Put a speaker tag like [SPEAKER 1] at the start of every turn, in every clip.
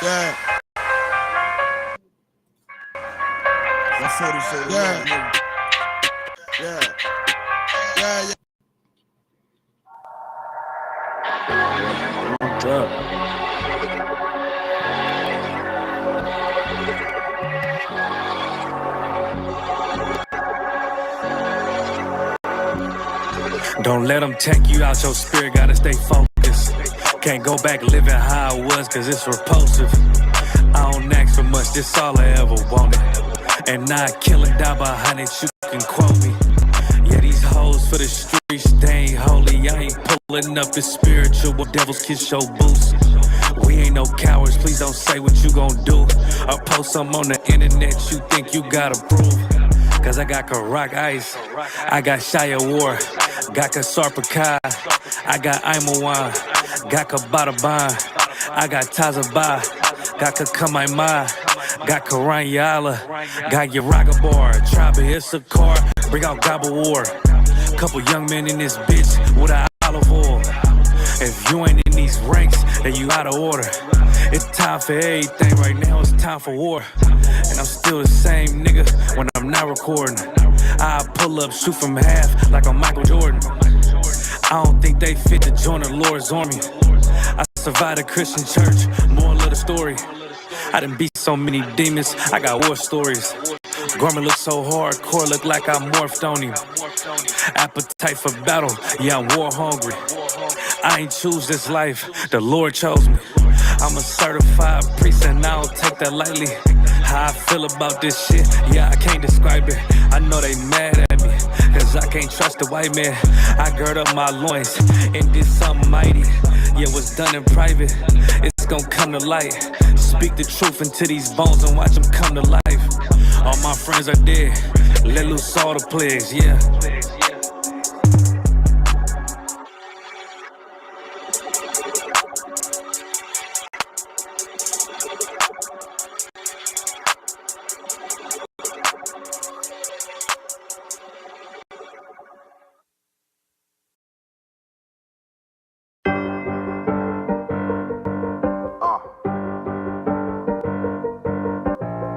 [SPEAKER 1] Yeah. That's 40 shit. Yeah. Yeah. Yeah. Yeah.
[SPEAKER 2] Don't let them take you out your spirit, gotta stay focused. Can't go back living how it was, cause it's repulsive. I don't ask for much, this all I ever wanted. And now I kill and die behind it, you can quote me. Yeah, these hoes for the streets, they ain't holy. I ain't pulling up as spiritual, what devils kiss your boots. We ain't no cowards, please don't say what you gon' do. Or post something on the internet you think you gotta prove. Cause I got Karak Ice, I got Shia War, got ISUPK, I got Imawan, got Kabataban, I got Tazaba, got Kakamaima, got Karanyala, got Yaragabar, Tribe of Issachar, bring out Gobble War. Couple young men in this bitch with a olive oil. If you ain't in these ranks, then you out of order. It's time for everything right now, it's time for war. And I'm still the same nigga when I'm not recording. I pull up, shoot from half like I'm Michael Jordan. I don't think they fit to join the Lord's army. I survived a Christian church, moral of the story. I done beat so many demons, I got war stories. Garment look so hardcore, look like I morphed on him. Appetite for battle, yeah, I'm war hungry. I ain't choose this life, the Lord chose me. I'm a certified priest and I don't take that lightly. How I feel about this shit, yeah, I can't describe it. I know they mad at me, cause I can't trust the white man. I gird up my loins and did something mighty. Yeah, what's done in private, it's gonna come to light. Speak the truth into these bones and watch them come to life. All my friends are dead, let loose all the plagues, yeah.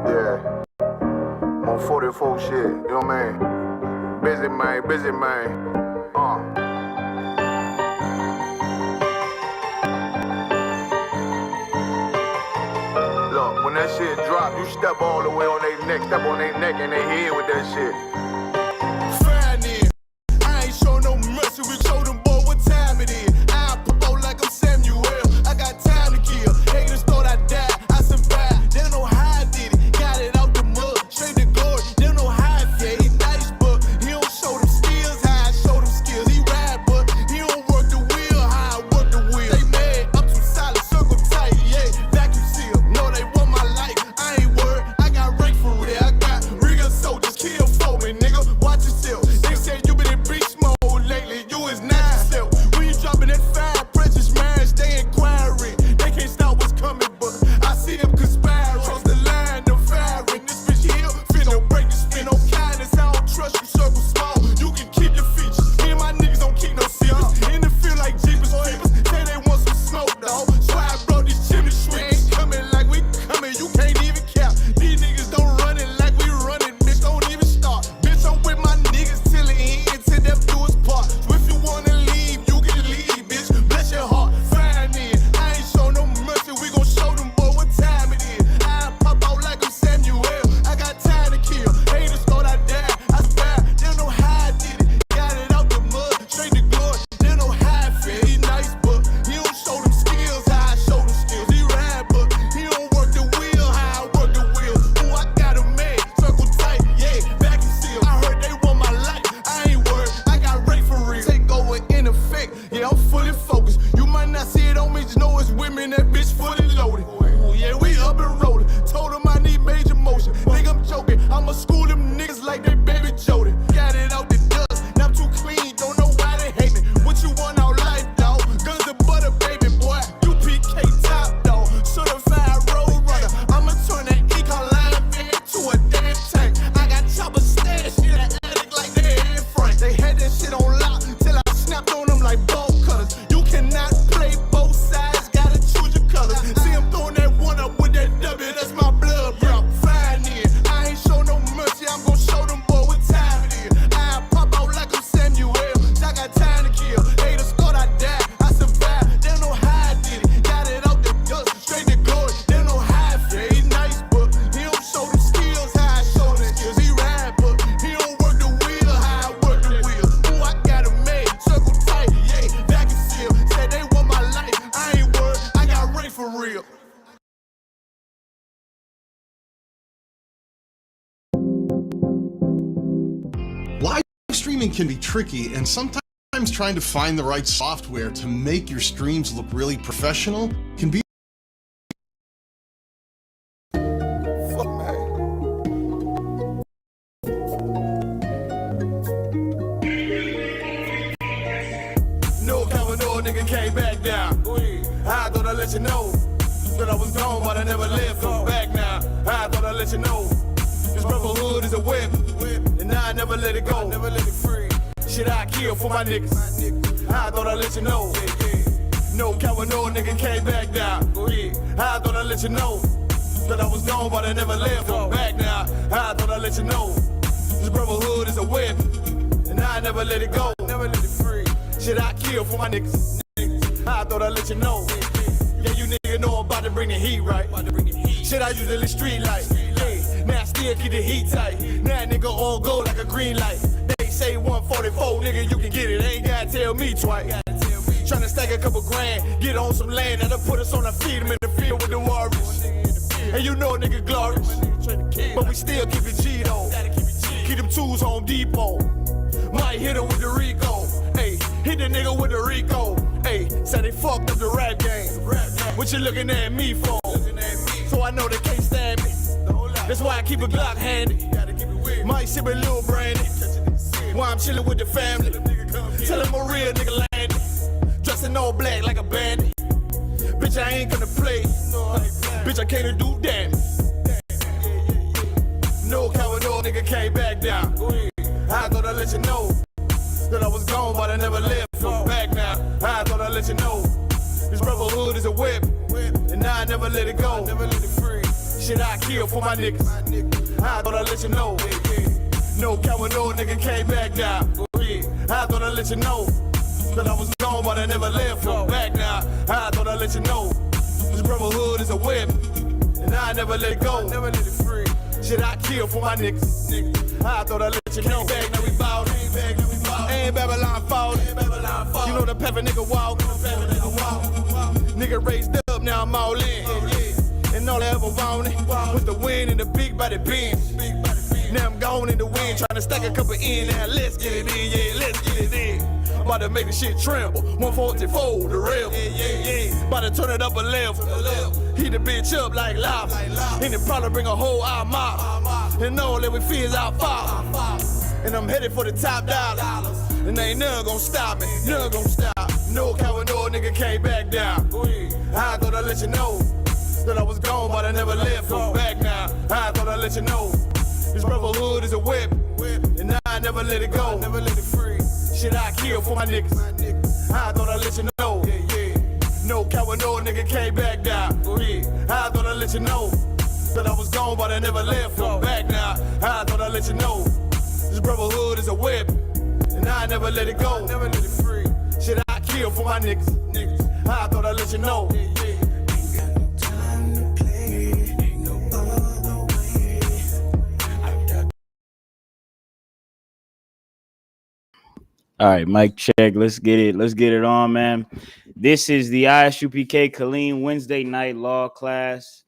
[SPEAKER 3] Yeah, I'm on 44 shit, you know what I mean? Busy man. Look, when that shit drop, you step all the way on their neck, step on their neck and their head with that shit.
[SPEAKER 1] I ain't show no mercy, we show them boy what time it is. I pop out like I'm Samuel, I got time to kill. Haters thought I died, I survived. They don't know how I did it, got it out the mud, straight to glory. They don't know how I feel, he nice but he don't show them skills, how I show them skills. He ride but he don't work the wheel, how I work the wheel. They mad, I'm too solid, circle tight, yeah, vacuum seal. No, they want my life, I ain't worried, I got rank for real. I got real soldiers, kill for me, nigga, watch yourself. They said you been in beast mode lately, you is not yourself. When you dropping that fire, precious marriage, they inquiring. They can't stop what's coming, but I see them conspiring. Cross the line, the firing. This bitch here, finna break the spin. No kindness, I don't trust you, circle small. You can keep your features. Me and my niggas don't keep no secrets. In the field like Jeepers Creepers, say they want some smoke, dawg. So I brought these chimney sweeps. Coming like we coming, you can't even cap. These niggas don't run it like we running, bitch, don't even start. Bitch, I'm with my niggas till the end, till them do us part. So if you wanna leave, you can leave, bitch. Bless your heart, fine in. I ain't show no mercy, we gon' show them boy what time it is. I pop out like I'm Samuel, I got time to kill. Haters thought I died, I survived. They don't know how I did it, got it out the mud, straight to glory. They don't know how I feel, he nice but he don't show them skills, how I show them skills. He ride but he don't work the wheel, how I work the wheel. Ooh, I got a man, circle tight, yeah, vacuum seal. I heard they want my life, I ain't worried, I got rate for real. Take over in effect, yeah, I'm fully focused. You might not see it on me, just know it's women, that bitch fully loaded. Ooh, yeah, we up and rolling. Told them I need major motion. Think I'm joking, I'ma school them niggas like they baby Jody. Got it out the dust, now I'm too clean, don't know why they hate me. What you want out life, dawg? Guns and butter, baby boy. UPK top, dawg. Certified road runner. I'ma turn that econ van to a damn tank. I got choppers stashed in the attic like they in front. They had that shit on lock till I snapped on them like bolt cutters. You cannot play both sides, gotta choose your colors.
[SPEAKER 4] streaming can be tricky, and sometimes trying to find the right software to make your streams look really professional can be
[SPEAKER 1] nigga came back down. I thought I'd let you know that I was gone, but I never left. I'm back now. I thought I'd let you know this brotherhood is a whip, and I never let it go. Never let it free. Shit, I kill for my niggas. I thought I'd let you know. No coward, no nigga came back down. I thought I'd let you know that I was gone, but I never left. I'm back now. I thought I'd let you know this brotherhood is a whip, and I never let it go. Never let it free. Shit, I kill for my niggas. I thought I'd let you know. Yeah, you nigga know I'm about to bring the heat, right? Shit, I usually street light. Yeah, now I still keep the heat tight. Now nigga all go like a green light. They say 144, nigga, you can get it. Ain't gotta tell me twice. Tryna stack a couple grand, get on some land, that'll put us on our feet. I'm in the field with the Warriors. And you know nigga glorious, but we still keep it G though. Keep them tools Home Depot. Might hit him with the Rico. Hey, hit the nigga with the Rico. Hey, said they fucked up the rap game. What you looking at me for? So I know they can't stand me. That's why I keep a Glock handy. Might sip a little brandy. While I'm chilling with the family. Tell him a real nigga landed. Dressing all black like a bandit. Bitch, I ain't gonna play. Bitch, I can't do damage. No coward, no nigga came back down. I thought I'd let you know that I was gone, but I never left. I'm back now. I thought I'd let you know this brotherhood is a whip, and I never let it go. Never let it free. Shit, I kill for my niggas. I thought I'd let you know. No coward, no nigga came back down. I thought I'd let you know that I was gone, but I never left. I'm back now. I thought I'd let you know this brotherhood is a whip, and I never let it go. Never let it free. Shit, I kill for my niggas. I thought I'd let you know. Back now we ballin'. Ain't Babylon falling. You know the pepper nigga walk. Nigga raised up, now I'm all in. And all I ever wanted was the win in the big body Benz. Now I'm gone in the wind, trying to stack a couple in. Now let's get it in, yeah, let's get it in. About to make the shit tremble. 144, the rebel. About to turn it up a level. Heat the bitch up like lava. And it probably bring a whole our mob. And all that we feel is our father. And I'm headed for the top dollar. And ain't none gonna stop me, none gonna stop. No coward, no nigga came back down. I thought I'd let you know that I was gone, but I never left. I'm back now. I thought I'd let you know this brotherhood is a whip, and I never let it go. Never let it free. Shit, I kill for my niggas. I thought I'd let you know. No coward, no nigga came back down. I thought I'd let you know that I was gone, but I never left. I'm back now. I thought I'd let you know this brotherhood is a whip, and I never let it go. Never let it free. Shit, I kill for my niggas. I thought I'd let you know.
[SPEAKER 5] All right, mic check. Let's get it. Let's get it on, man. This is the ISUPK Colleen Wednesday night law class.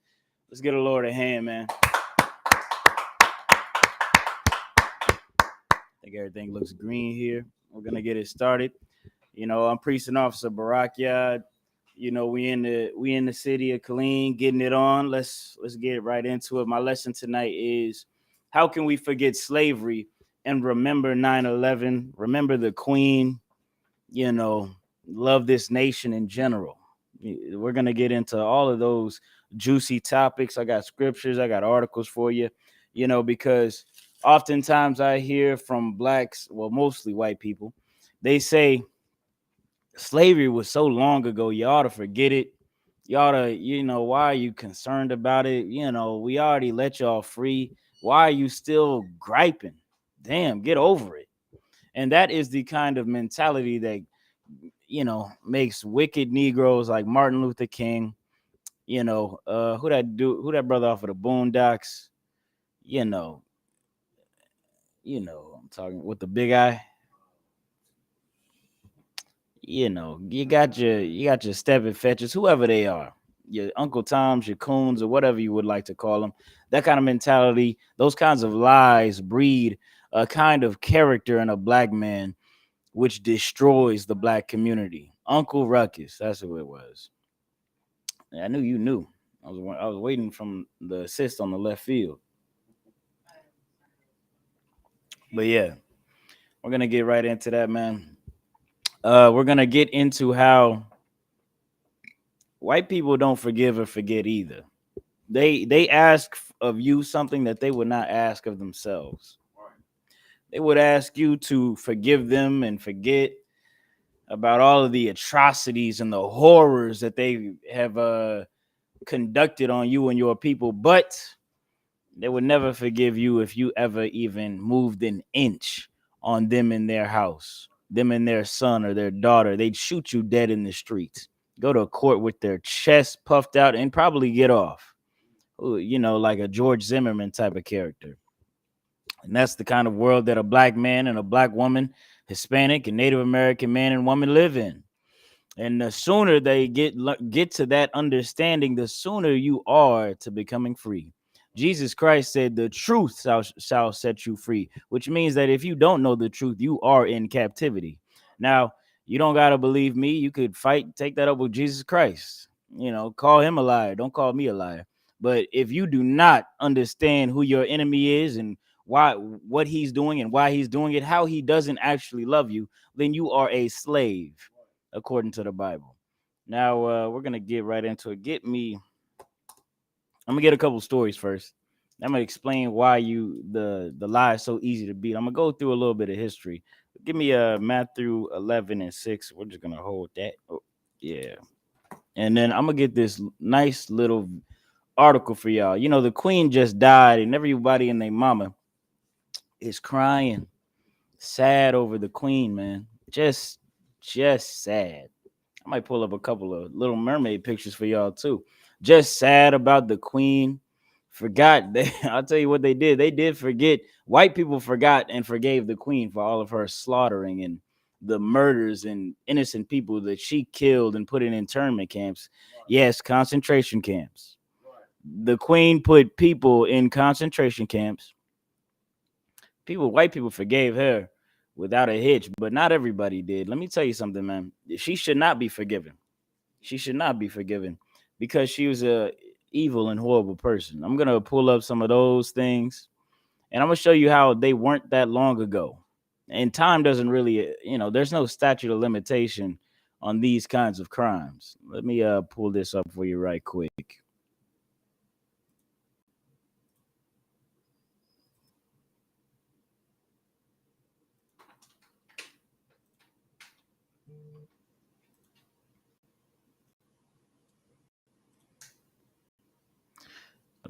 [SPEAKER 5] Let's get a Lord a hand, man. I think everything looks green here. We're gonna get it started. You know, I'm Precinct Officer Barakia. You know, we in the city of Colleen, getting it on. Let's get right into it. My lesson tonight is how can we forget slavery and remember 9/11, remember the Queen, you know, love this nation in general. We're going to get into all of those juicy topics. I got scriptures, I got articles for you, you know, because oftentimes I hear from blacks, well, mostly white people, they say slavery was so long ago, you ought to forget it. You ought to, you know, why are you concerned about it? You know, we already let y'all free. Why are you still griping? Damn, get over it. And that is the kind of mentality that, you know, makes wicked Negroes like Martin Luther King, you know, who that brother off of the Boondocks, you know, I'm talking with the big eye. You know, you got your stepping fetchers, whoever they are, your Uncle Toms, your Coons, or whatever you would like to call them. That kind of mentality, those kinds of lies breed a kind of character in a black man which destroys the black community. Uncle Ruckus, that's who it was. I knew you knew. I was waiting from the assist on the left field. But yeah, we're gonna get right into that, man. We're gonna get into how white people don't forgive or forget either. They ask of you something that they would not ask of themselves. They would ask you to forgive them and forget about all of the atrocities and the horrors that they have conducted on you and your people, but they would never forgive you if you ever even moved an inch on them in their house, them and their son or their daughter. They'd shoot you dead in the streets, go to court with their chest puffed out, and probably get off. You know, like a George Zimmerman type of character. And that's the kind of world that a black man and a black woman, Hispanic and Native American man and woman live in. And the sooner they get to that understanding, the sooner you are to becoming free. Jesus Christ said, "The truth shall set you free," which means that if you don't know the truth, you are in captivity. Now, you don't gotta believe me. You could take that up with Jesus Christ. You know, call him a liar. Don't call me a liar. But if you do not understand who your enemy is and what he's doing and why he's doing it, how he doesn't actually love you, then you are a slave, according to the Bible. Now we're gonna get right into it. I'm gonna get a couple stories first. I'm gonna explain why the lie is so easy to beat. I'm gonna go through a little bit of history. Give me Matthew 11:6. We're just gonna hold that. Oh, yeah, and then I'm gonna get this nice little article for y'all. You know, the queen just died, and everybody and their mama is crying, sad over the queen, man. Just sad. I might pull up a couple of Little Mermaid pictures for y'all too. Just sad about the queen. Forgot they, I'll tell you what they did. They did forget. White people forgot and forgave the queen for all of her slaughtering and the murders and innocent people that she killed and put in internment camps. Yes, concentration camps. The queen put people in concentration camps. White people forgave her without a hitch, but not everybody did. Let me tell you something, man. She should not be forgiven. She should not be forgiven because she was a evil and horrible person. I'm gonna pull up some of those things, and I'm gonna show you how they weren't that long ago. And time doesn't really, there's no statute of limitation on these kinds of crimes. Let me pull this up for you right quick.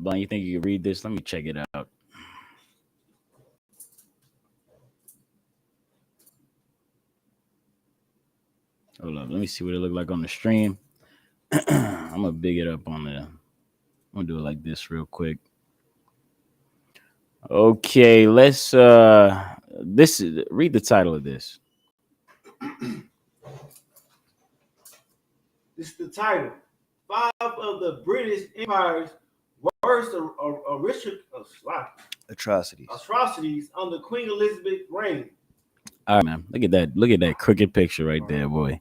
[SPEAKER 5] But you think you can read this? Let me check it out. Hold up. Let me see what it looked like on the stream. I'm gonna big it up on the. I'm gonna do it like this real quick. Okay, let's read the title of this.
[SPEAKER 6] This is the title. 5 of the British Empire's worst atrocities under Queen Elizabeth's reign.
[SPEAKER 5] All right, man. Look at that. Look at that crooked picture right there, boy.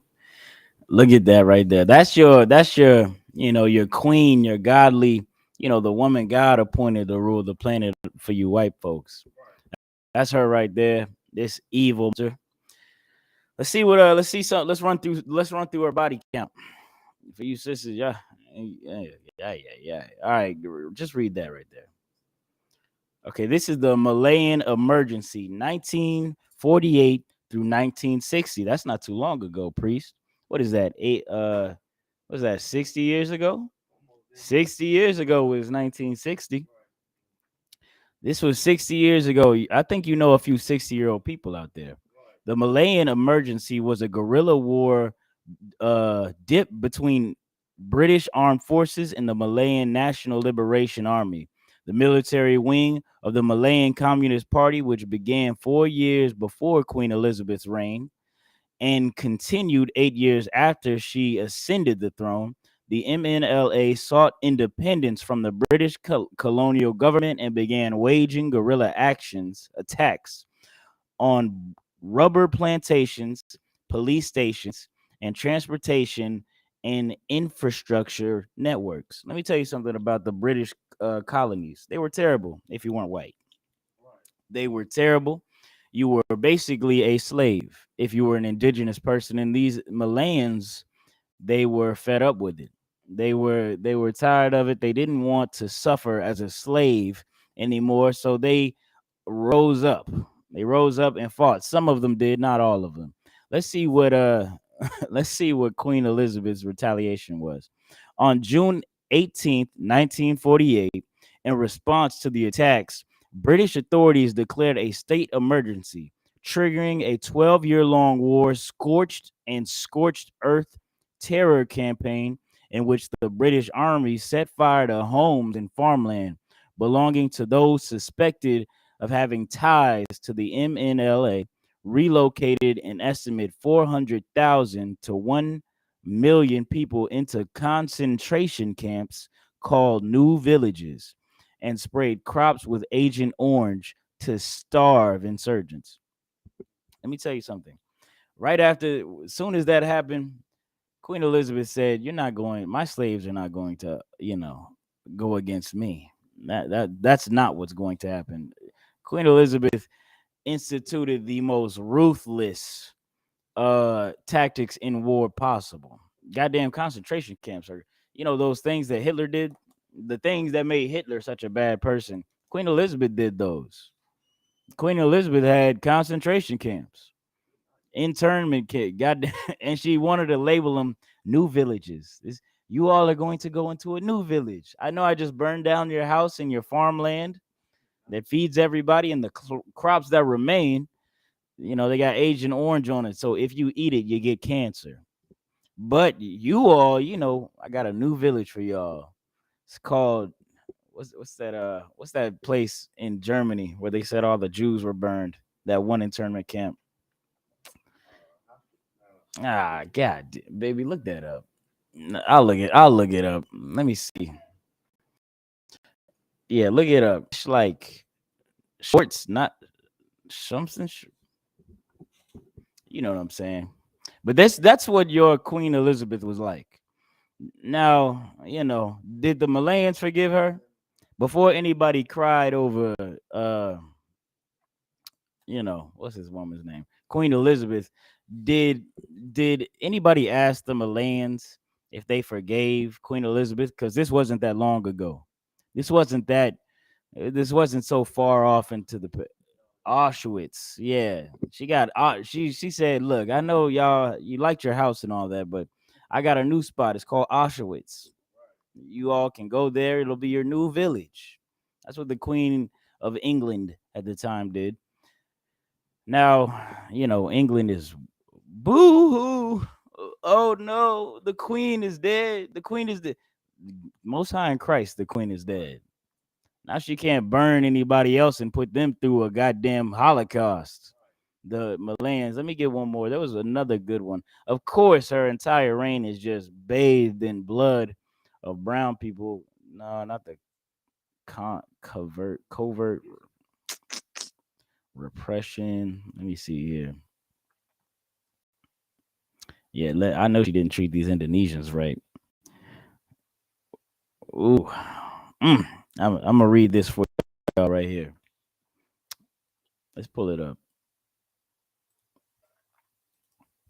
[SPEAKER 5] Look at that right there. That's your, your queen, your godly, the woman God appointed to rule the planet for you white folks. That's her right there. This evil. Let's see what let's run through her body count. For you sisters, yeah. All right, just read that right there. Okay, this is the Malayan emergency, 1948 through 1960. That's not too long ago, priest. What is that? 60 years ago? 60 years ago was 1960. This was 60 years ago. I think you know a few 60-year-old people out there. The Malayan emergency was a guerrilla war dip between British armed forces and the Malayan National Liberation Army, the military wing of the Malayan Communist Party, which began 4 years before Queen Elizabeth's reign and continued 8 years after she ascended the throne. The MNLA sought independence from the British colonial government and began waging guerrilla attacks on rubber plantations, police stations, and transportation and infrastructure networks. Let me tell you something about the British colonies. They were terrible if you weren't white. They were terrible. You were basically a slave if you were an indigenous person. And these Malayans, they were fed up with it. They were tired of it. They didn't want to suffer as a slave anymore. So they rose up. They rose up and fought. Some of them did, not all of them. Let's see what let's see what Queen Elizabeth's retaliation was. On June 18th, 1948, in response to the attacks, British authorities declared a state emergency, triggering a 12-year-long war, scorched earth terror campaign in which the British Army set fire to homes and farmland belonging to those suspected of having ties to the MNLA, relocated an estimate 400,000 to 1 million people into concentration camps called New Villages, and sprayed crops with Agent Orange to starve insurgents. Let me tell you something. Right after, as soon as that happened, Queen Elizabeth said, "You're not going. My slaves are not going to, go against me. That's not what's going to happen." Queen Elizabeth instituted the most ruthless tactics in war possible. Goddamn concentration camps are, those things that Hitler did, the things that made Hitler such a bad person. Queen Elizabeth did those. Queen Elizabeth had concentration camps, internment camp, goddamn, and she wanted to label them new villages. You all are going to go into a new village. I know I just burned down your house and your farmland that feeds everybody, and the crops that remain, they got Agent Orange on it. So if you eat it, you get cancer. But you all, I got a new village for y'all. It's called what's that place in Germany where they said all the Jews were burned? That one internment camp. God, baby, look that up. I'll look it up. Let me see. Yeah, look it up. It's like shorts, not something. You know what I'm saying? But that's what your Queen Elizabeth was like. Now, did the Malayans forgive her? Before anybody cried over what's this woman's name? Queen Elizabeth, did anybody ask the Malayans if they forgave Queen Elizabeth? Because this wasn't that long ago. This wasn't so far off into the Auschwitz. Yeah. She said, "Look, I know you liked your house and all that, but I got a new spot. It's called Auschwitz. You all can go there. It'll be your new village." That's what the Queen of England at the time did. Now, England is boo hoo. Oh no, the Queen is dead. The Queen is dead. Most High in Christ, the Queen is dead. Now she can't burn anybody else and put them through a goddamn Holocaust. The Malayans. Let me get one more. There was another good one. Of course, her entire reign is just bathed in blood of brown people. No, not the covert repression. Let me see here. Yeah, I know she didn't treat these Indonesians right. Ooh, I'm gonna read this for y'all right here. Let's pull it up.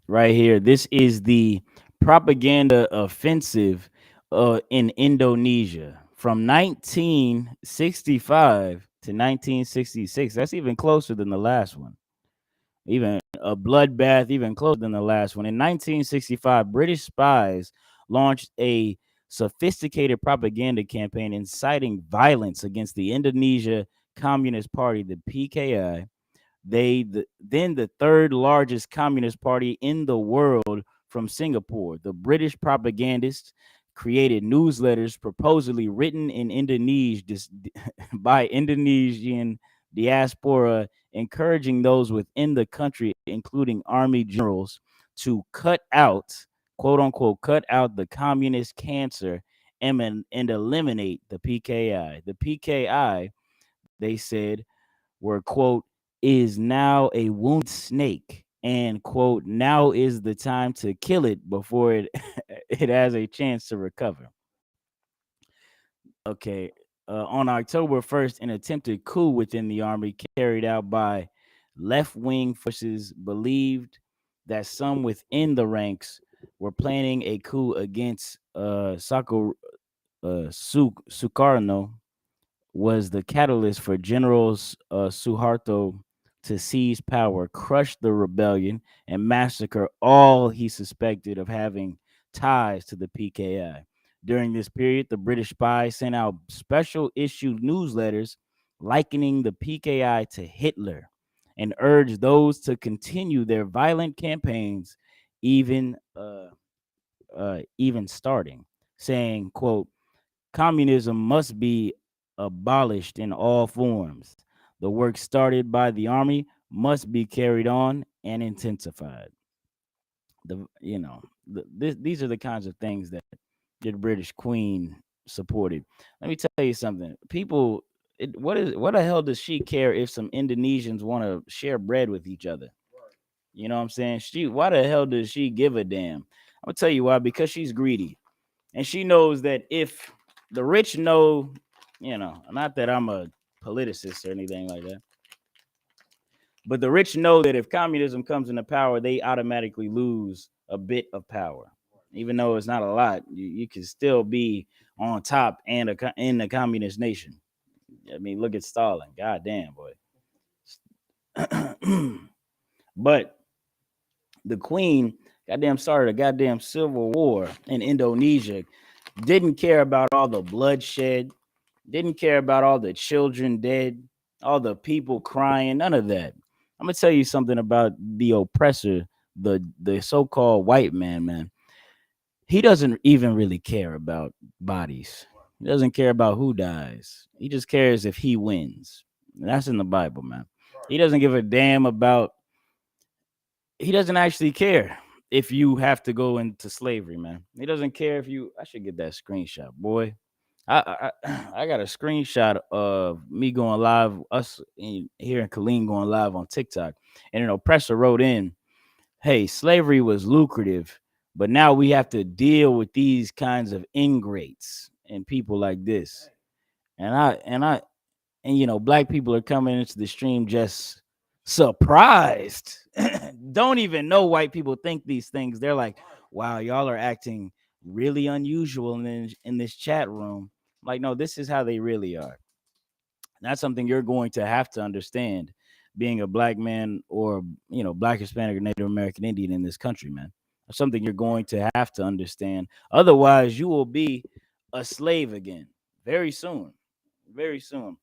[SPEAKER 5] Right here. This is the propaganda offensive in Indonesia from 1965 to 1966. That's even closer than the last one. Even a bloodbath, even closer than the last one. In 1965, British spies launched a sophisticated propaganda campaign inciting violence against the Indonesia Communist Party, the PKI. Then the third largest communist party in the world from Singapore. The British propagandists created newsletters supposedly written in Indonesian by Indonesian diaspora, encouraging those within the country, including army generals, to cut out, quote unquote, cut out the communist cancer and eliminate the PKI. The PKI, they said, were, quote, is now a wounded snake, and quote, now is the time to kill it before it it has a chance to recover. Okay. On October 1st, an attempted coup within the army carried out by left wing forces believed that some within the ranks were planning a coup against Sukarno, was the catalyst for Generals Suharto to seize power, crush the rebellion, and massacre all he suspected of having ties to the PKI. During this period, the British spies sent out special issued newsletters likening the PKI to Hitler and urged those to continue their violent campaigns, even even starting, saying, "quote Communism must be abolished in all forms. The work started by the army must be carried on and intensified." These are the kinds of things that the British Queen supported. Let me tell you something. People, what the hell does she care if some Indonesians want to share bread with each other? You know what I'm saying? Why the hell does she give a damn? I'm gonna tell you why. Because she's greedy. And she knows that if the rich know, not that I'm a politicist or anything like that, but the rich know that if communism comes into power, they automatically lose a bit of power. Even though it's not a lot, you can still be on top and in the communist nation. I mean, look at Stalin. God damn, boy. But the queen, goddamn, started a goddamn civil war in Indonesia. Didn't care about all the bloodshed, didn't care about all the children dead, all the people crying, none of that. I'm gonna tell you something about the oppressor, the so-called white man, man. He doesn't even really care about bodies. He doesn't care about who dies. He just cares if he wins. And that's in the Bible, man. He doesn't give a damn about, he doesn't actually care if you have to go into slavery, man. He doesn't care if you, I should get that screenshot, boy. I got a screenshot of me going live, here in Killeen going live on TikTok, and an oppressor wrote in, "Hey, slavery was lucrative, but now we have to deal with these kinds of ingrates and people like this." And black people are coming into the stream just surprised. Don't even know white people think these things. They're like, "Wow, y'all are acting really unusual in this chat room." Like, no, this is how they really are. That's something you're going to have to understand, being a black man or black, Hispanic, or Native American Indian in this country, man. That's something you're going to have to understand. Otherwise, you will be a slave again very soon. Very soon.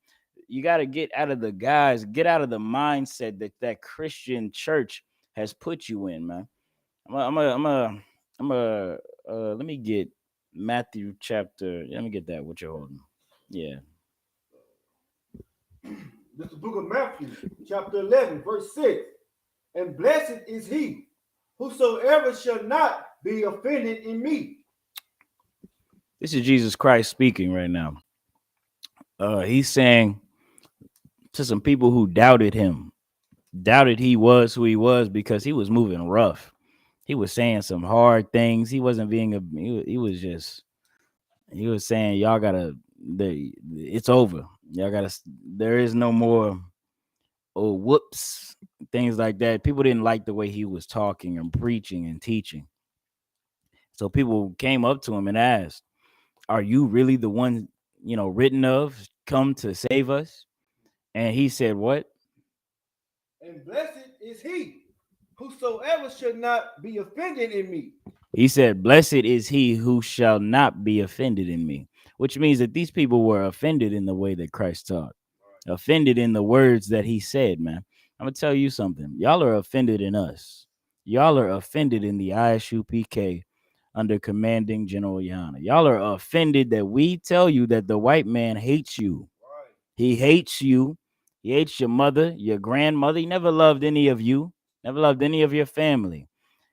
[SPEAKER 5] You got to get out of the mindset that Christian church has put you in, man. Let me get Matthew chapter. Let me get that. What you're holding? Yeah.
[SPEAKER 6] This is the book of Matthew, chapter 11, verse 6. And blessed is he whosoever shall not be offended in me.
[SPEAKER 5] This is Jesus Christ speaking right now. He's saying to some people who doubted him, doubted he was who he was because he was moving rough. He was saying some hard things. He wasn't he was saying, y'all gotta, it's over. Y'all gotta, there is no more, oh, whoops, things like that. People didn't like the way he was talking and preaching and teaching. So people came up to him and asked, "Are you really the one, written of, come to save us?" And he said, "What?"
[SPEAKER 6] And blessed is he whosoever should not be offended in me.
[SPEAKER 5] He said, "Blessed is he who shall not be offended in me," which means that these people were offended in the way that Christ taught, offended in the words that he said, man. I'm going to tell you something. Y'all are offended in us. Y'all are offended in the ISUPK under commanding General Yana. Y'all are offended that we tell you that the white man hates you. He hates you. He hates your mother, your grandmother. He never loved any of you, never loved any of your family.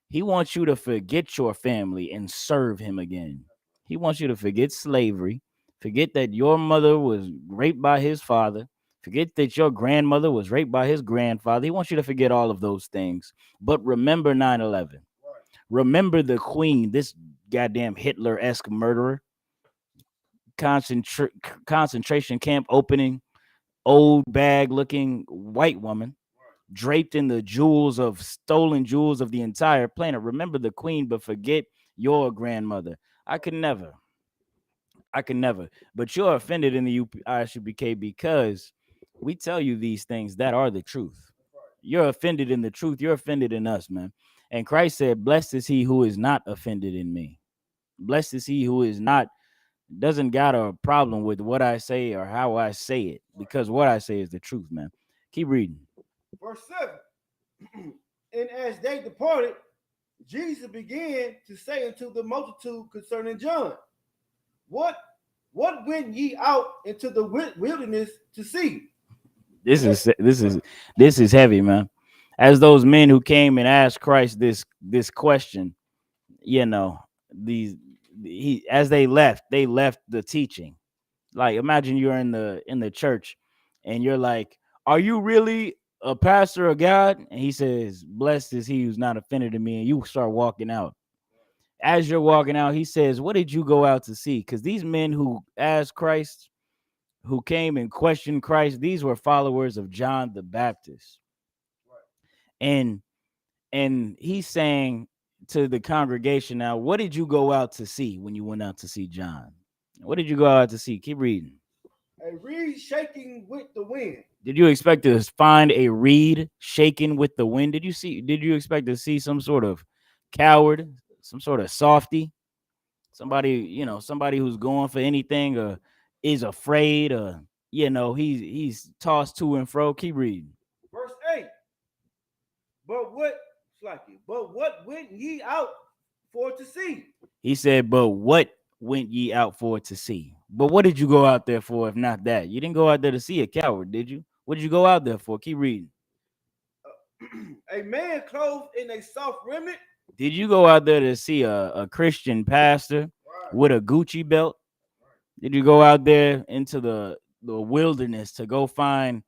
[SPEAKER 5] He wants you to forget your family and serve him again. He wants you to forget slavery, forget that your mother was raped by his father, Forget that your grandmother was raped by his grandfather. He wants you to forget all of those things. But remember 9/11. Remember the Queen, this goddamn Hitler-esque murderer. Concentration camp opening, old bag looking white woman draped in the stolen jewels of the entire planet. Remember the Queen, but forget your grandmother. I could never. But you're offended in the ISUPK because we tell you these things that are the truth. You're offended in the truth. You're offended in us, man. And Christ said, blessed is he who is not offended in me. Blessed is he who is not, doesn't got a problem with what I say or how I say it, because what I say is the truth, man. Keep reading.
[SPEAKER 6] Verse 7. And as they departed, Jesus began to say unto the multitude concerning John, What went ye out into the wilderness to see?
[SPEAKER 5] This is heavy, man. As those men who came and asked Christ this question, you know, as they left the teaching. Like, imagine you're in the church and you're like, are you really a pastor of God? And he says, blessed is he who's not offended in me. And you start walking out. As you're walking out, he says, what did you go out to see? Because these men who asked Christ, who came and questioned Christ, these were followers of John the Baptist. And he's saying to the congregation now, what did you go out to see when you went out to see John? What did you go out to see? Keep reading.
[SPEAKER 6] A reed shaking with the wind.
[SPEAKER 5] Did you expect to find a reed shaking with the wind? Did you expect to see some sort of coward, some sort of softy, somebody who's going for anything or is afraid, or he's tossed to and fro? Keep reading.
[SPEAKER 6] Verse 8. But what went ye out for to see?
[SPEAKER 5] He said, but what went ye out for to see? But what did you go out there for if not that? You didn't go out there to see a coward, did you? What did you go out there for? Keep reading.
[SPEAKER 6] A man clothed in a soft raiment.
[SPEAKER 5] Did you go out there to see a Christian pastor with a Gucci belt? Did you go out there into the wilderness to go find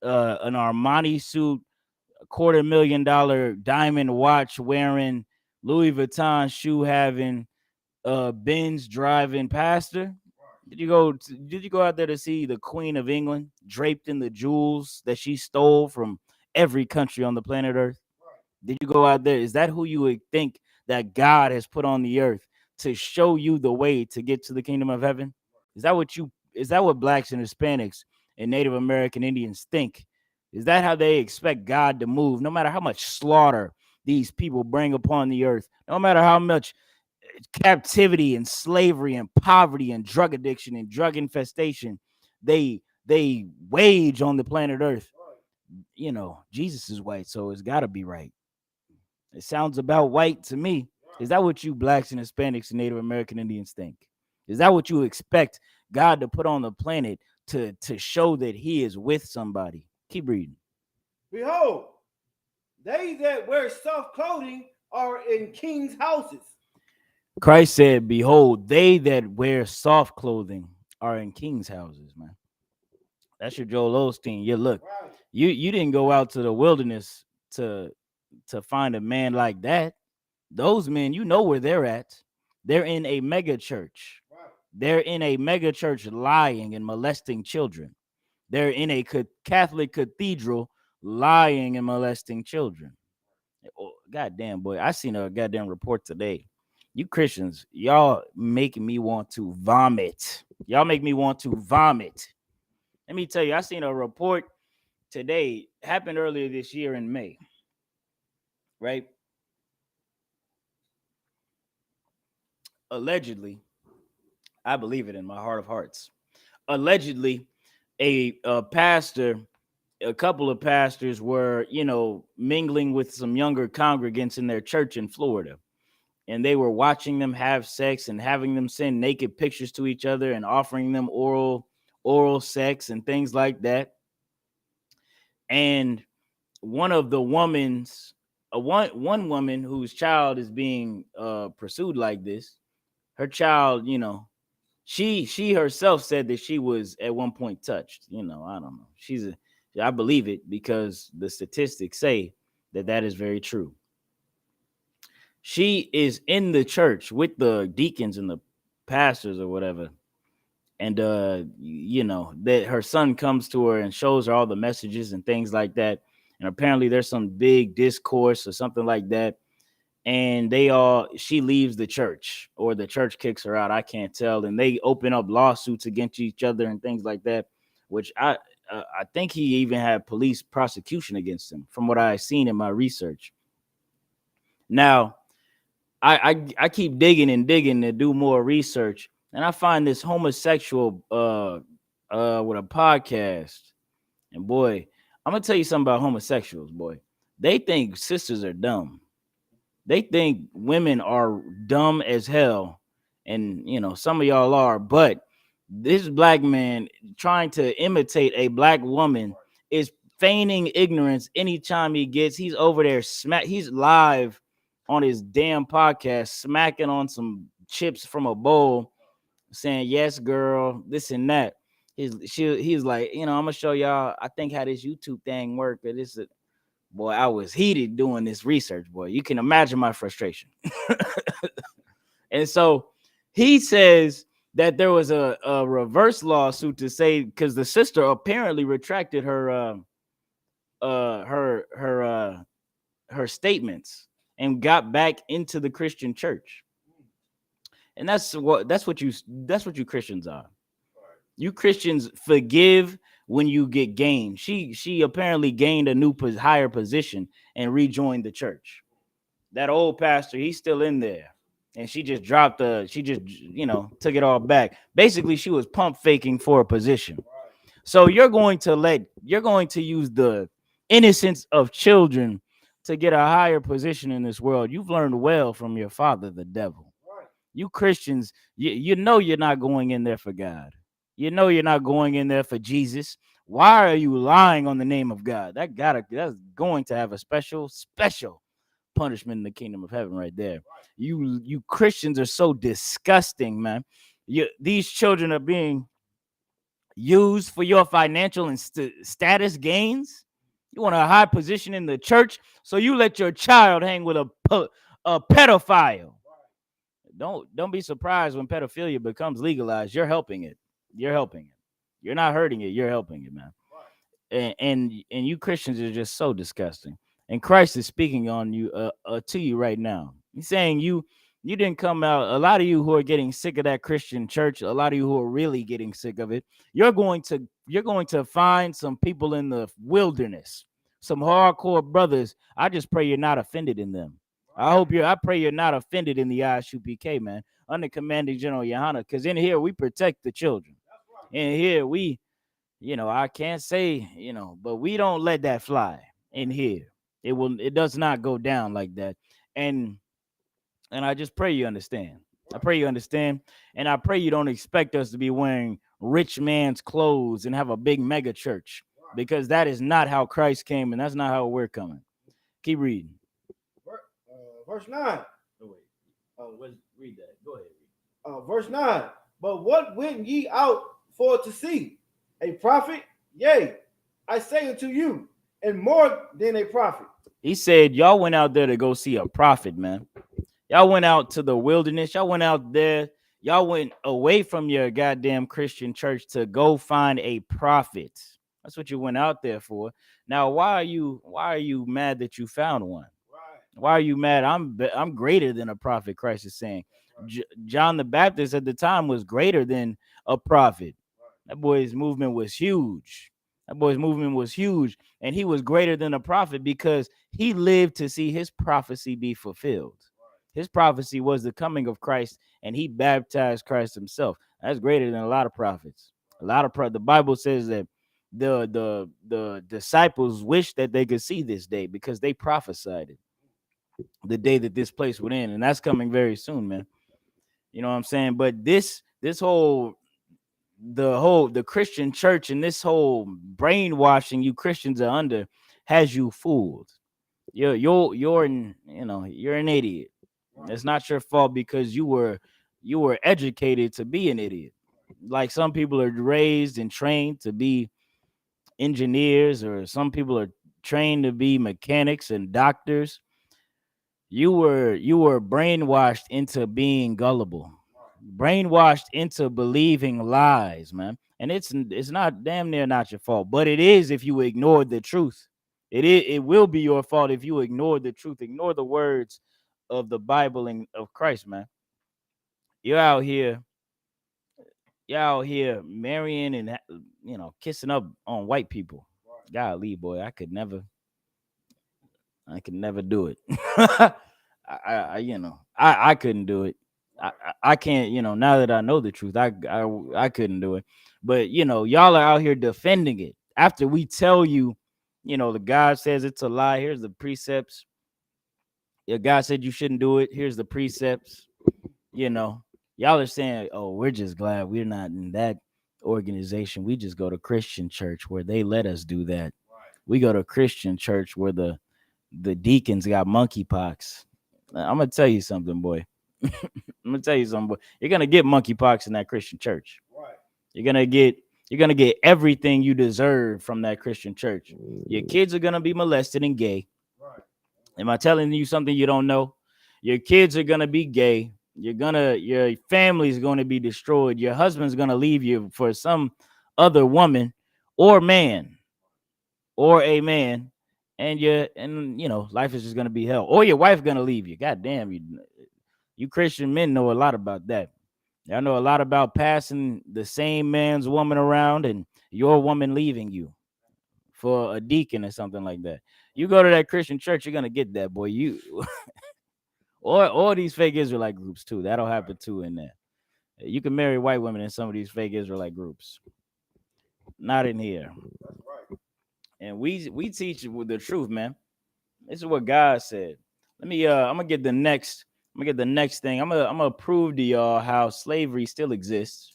[SPEAKER 5] an Armani suit, a $250,000 diamond watch wearing, Louis Vuitton shoe having, Benz driving pastor? Did you go out there to see the Queen of England draped in the jewels that she stole from every country on the planet Earth? Did you go out there? Is that who you would think that God has put on the earth to show you the way to get to the kingdom of heaven? Is that what blacks and Hispanics and Native American Indians think? Is that how they expect God to move? No matter how much slaughter these people bring upon the earth, no matter how much captivity and slavery and poverty and drug addiction and drug infestation they wage on the planet earth, Jesus is white, so it's got to be right. It sounds about white to me. Is that what you blacks and Hispanics and Native American Indians think? Is that what you expect God to put on the planet to show that he is with somebody? Keep reading.
[SPEAKER 6] Behold, they that wear soft clothing are in kings' houses.
[SPEAKER 5] Christ said, behold, they that wear soft clothing are in kings' houses, man. That's your Joel Osteen. Yeah, look,
[SPEAKER 6] Right.
[SPEAKER 5] you didn't go out to the wilderness to find a man like that. Those men, you know where they're at. They're in a mega church.
[SPEAKER 6] Right.
[SPEAKER 5] They're in a mega church lying and molesting children. They're in a Catholic cathedral lying and molesting children. Oh, goddamn, boy. I seen a goddamn report today. You Christians, y'all making me want to vomit. Y'all make me want to vomit. Let me tell you, I seen a report today, happened earlier this year in May, right? Allegedly, I believe it in my heart of hearts. Allegedly, a pastor, a couple of pastors were, mingling with some younger congregants in their church in Florida. And they were watching them have sex and having them send naked pictures to each other and offering them oral sex and things like that. And one of the woman's one woman whose child is being pursued like this, her child, She herself said that she was at one point touched. I don't know. I believe it because the statistics say that that is very true. She is in the church with the deacons and the pastors or whatever. And that her son comes to her and shows her all the messages and things like that. And apparently there's some big discourse or something like that. And she leaves the church, or the church kicks her out. I can't tell. And they open up lawsuits against each other and things like that, which I think he even had police prosecution against him from what I've seen in my research. Now, I keep digging and digging to do more research, and I find this homosexual with a podcast. And boy, I'm gonna tell you something about homosexuals, boy. They think sisters are dumb. They think women are dumb as hell. And some of y'all are, but this black man trying to imitate a black woman is feigning ignorance anytime he's over there he's live on his damn podcast smacking on some chips from a bowl, saying yes girl, this and that. He's like, I'm gonna show y'all, I think, how this YouTube thing work. But boy, I was heated doing this research, boy. You can imagine my frustration. And so he says that there was a reverse lawsuit to say, because the sister apparently retracted her statements and got back into the Christian church. And that's what you Christians are. You Christians forgive when you get gained. She apparently gained a new higher position and rejoined the church. That old pastor, he's still in there. And she just took it all back. Basically, she was pump faking for a position. So you're going to use the innocence of children to get a higher position in this world. You've learned well from your father, the devil. You Christians, you know you're not going in there for God. You know you're not going in there for Jesus. Why are you lying on the name of God? That's going to have a special punishment in the kingdom of heaven right there. You Christians are so disgusting, man. These children are being used for your financial and status gains. You want a high position in the church, so you let your child hang with a pedophile. Don't be surprised when pedophilia becomes legalized. You're helping it. You're not hurting it. You're helping it, man. And you Christians are just so disgusting. And Christ is speaking on you to you right now. He's saying you didn't come out. A lot of you who are getting sick of that Christian church, a lot of you who are really getting sick of it, you're going to find some people in the wilderness, some hardcore brothers. I just pray you're not offended in them. I pray you're not offended in the ISUPK, man, under Commanding General Yohana, because in here we protect the children. In here we, I can't say, but we don't let that fly in here. It does not go down like that. And I just pray you understand. I pray you understand. And I pray you don't expect us to be wearing rich man's clothes and have a big mega church, because that is not how Christ came, and that's not how we're coming. Keep reading.
[SPEAKER 6] Verse 9.
[SPEAKER 5] Let's read that. Go ahead.
[SPEAKER 6] Verse 9. But what went ye out for to see? A prophet? Yea, I say unto you, and more than a prophet.
[SPEAKER 5] He said, y'all went out there to go see a prophet, man. Y'all went out to the wilderness. Y'all went out there. Y'all went away from your goddamn Christian church to go find a prophet. That's what you went out there for. Now, why are you mad that you found one? Why are you mad? I'm greater than a prophet, Christ is saying. John the Baptist at the time was greater than a prophet. That boy's movement was huge. And he was greater than a prophet because he lived to see his prophecy be fulfilled. His prophecy was the coming of Christ, and he baptized Christ himself. That's greater than a lot of prophets. The Bible says that the disciples wished that they could see this day because they prophesied it, the day that this place would end, and that's coming very soon, man. You know what I'm saying? But the Christian church and this whole brainwashing you Christians are under has you fooled. You're an idiot. It's not your fault because you were educated to be an idiot. Like some people are raised and trained to be engineers, or some people are trained to be mechanics and doctors. You were brainwashed into being gullible, brainwashed into believing lies, man. And it's not damn near not your fault, but it is if you ignore the truth. It will be your fault if you ignore the truth, ignore the words of the Bible and of Christ, man. You're out here, you're out here marrying and kissing up on white people. Golly, boy, I could never do it. I couldn't do it. I can't, now that I know the truth, I couldn't do it. But y'all are out here defending it after we tell you, the God says it's a lie. Here's the precepts. Your God said you shouldn't do it. Here's the precepts. Y'all are saying, oh, we're just glad we're not in that organization. We just go to Christian church where they let us do that. We go to Christian church where the deacons got monkeypox. I'm gonna tell you something, boy. I'm gonna tell you something, boy. You're gonna get monkeypox in that Christian church. Right. You're gonna get everything you deserve from that Christian church. Your kids are gonna be molested and gay. Right. Am I telling you something you don't know? Your kids are gonna be gay. Your family's gonna be destroyed. Your husband's gonna leave you for some other woman or man or a man. And life is just gonna be hell. Or your wife gonna leave you. God damn, you Christian men know a lot about that. Y'all know a lot about passing the same man's woman around and your woman leaving you for a deacon or something like that. You go to that Christian church, you're gonna get that, boy. You or these fake Israelite groups too. That'll happen too in there. You can marry white women in some of these fake Israelite groups. Not in here. And we teach with the truth, man. This is what God said. I'm gonna get the next thing. I'm gonna prove to y'all how slavery still exists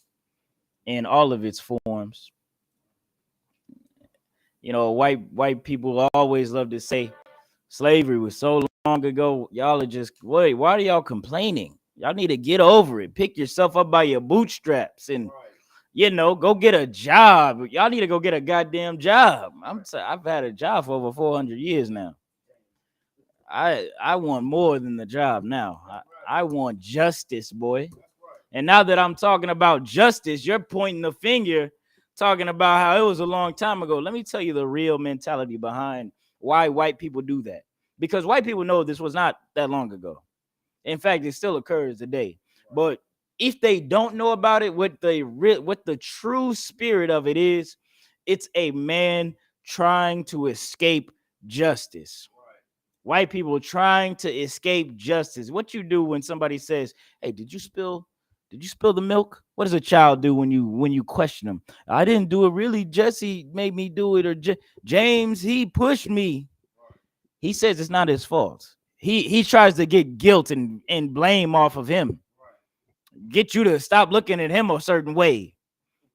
[SPEAKER 5] in all of its forms. White people always love to say slavery was so long ago. Y'all are just, wait, why are y'all complaining? Y'all need to get over it. Pick yourself up by your bootstraps and go get a job. Y'all need to go get a goddamn job. I've had a job for over 400 years now. I want more than the job now. I want justice, boy. And now that I'm talking about justice, you're pointing the finger, talking about how it was a long time ago. Let me tell you the real mentality behind why white people do that. Because white people know this was not that long ago. In fact, it still occurs today. But if they don't know about it, what the true spirit of it is, it's a man trying to escape justice. White people trying to escape justice. What you do when somebody says, "Hey, did you spill the milk?" What does a child do when you question them? I didn't do it. Really, Jesse made me do it, or James, he pushed me. He says it's not his fault. He tries to get guilt and blame off of him. Get you to stop looking at him a certain way.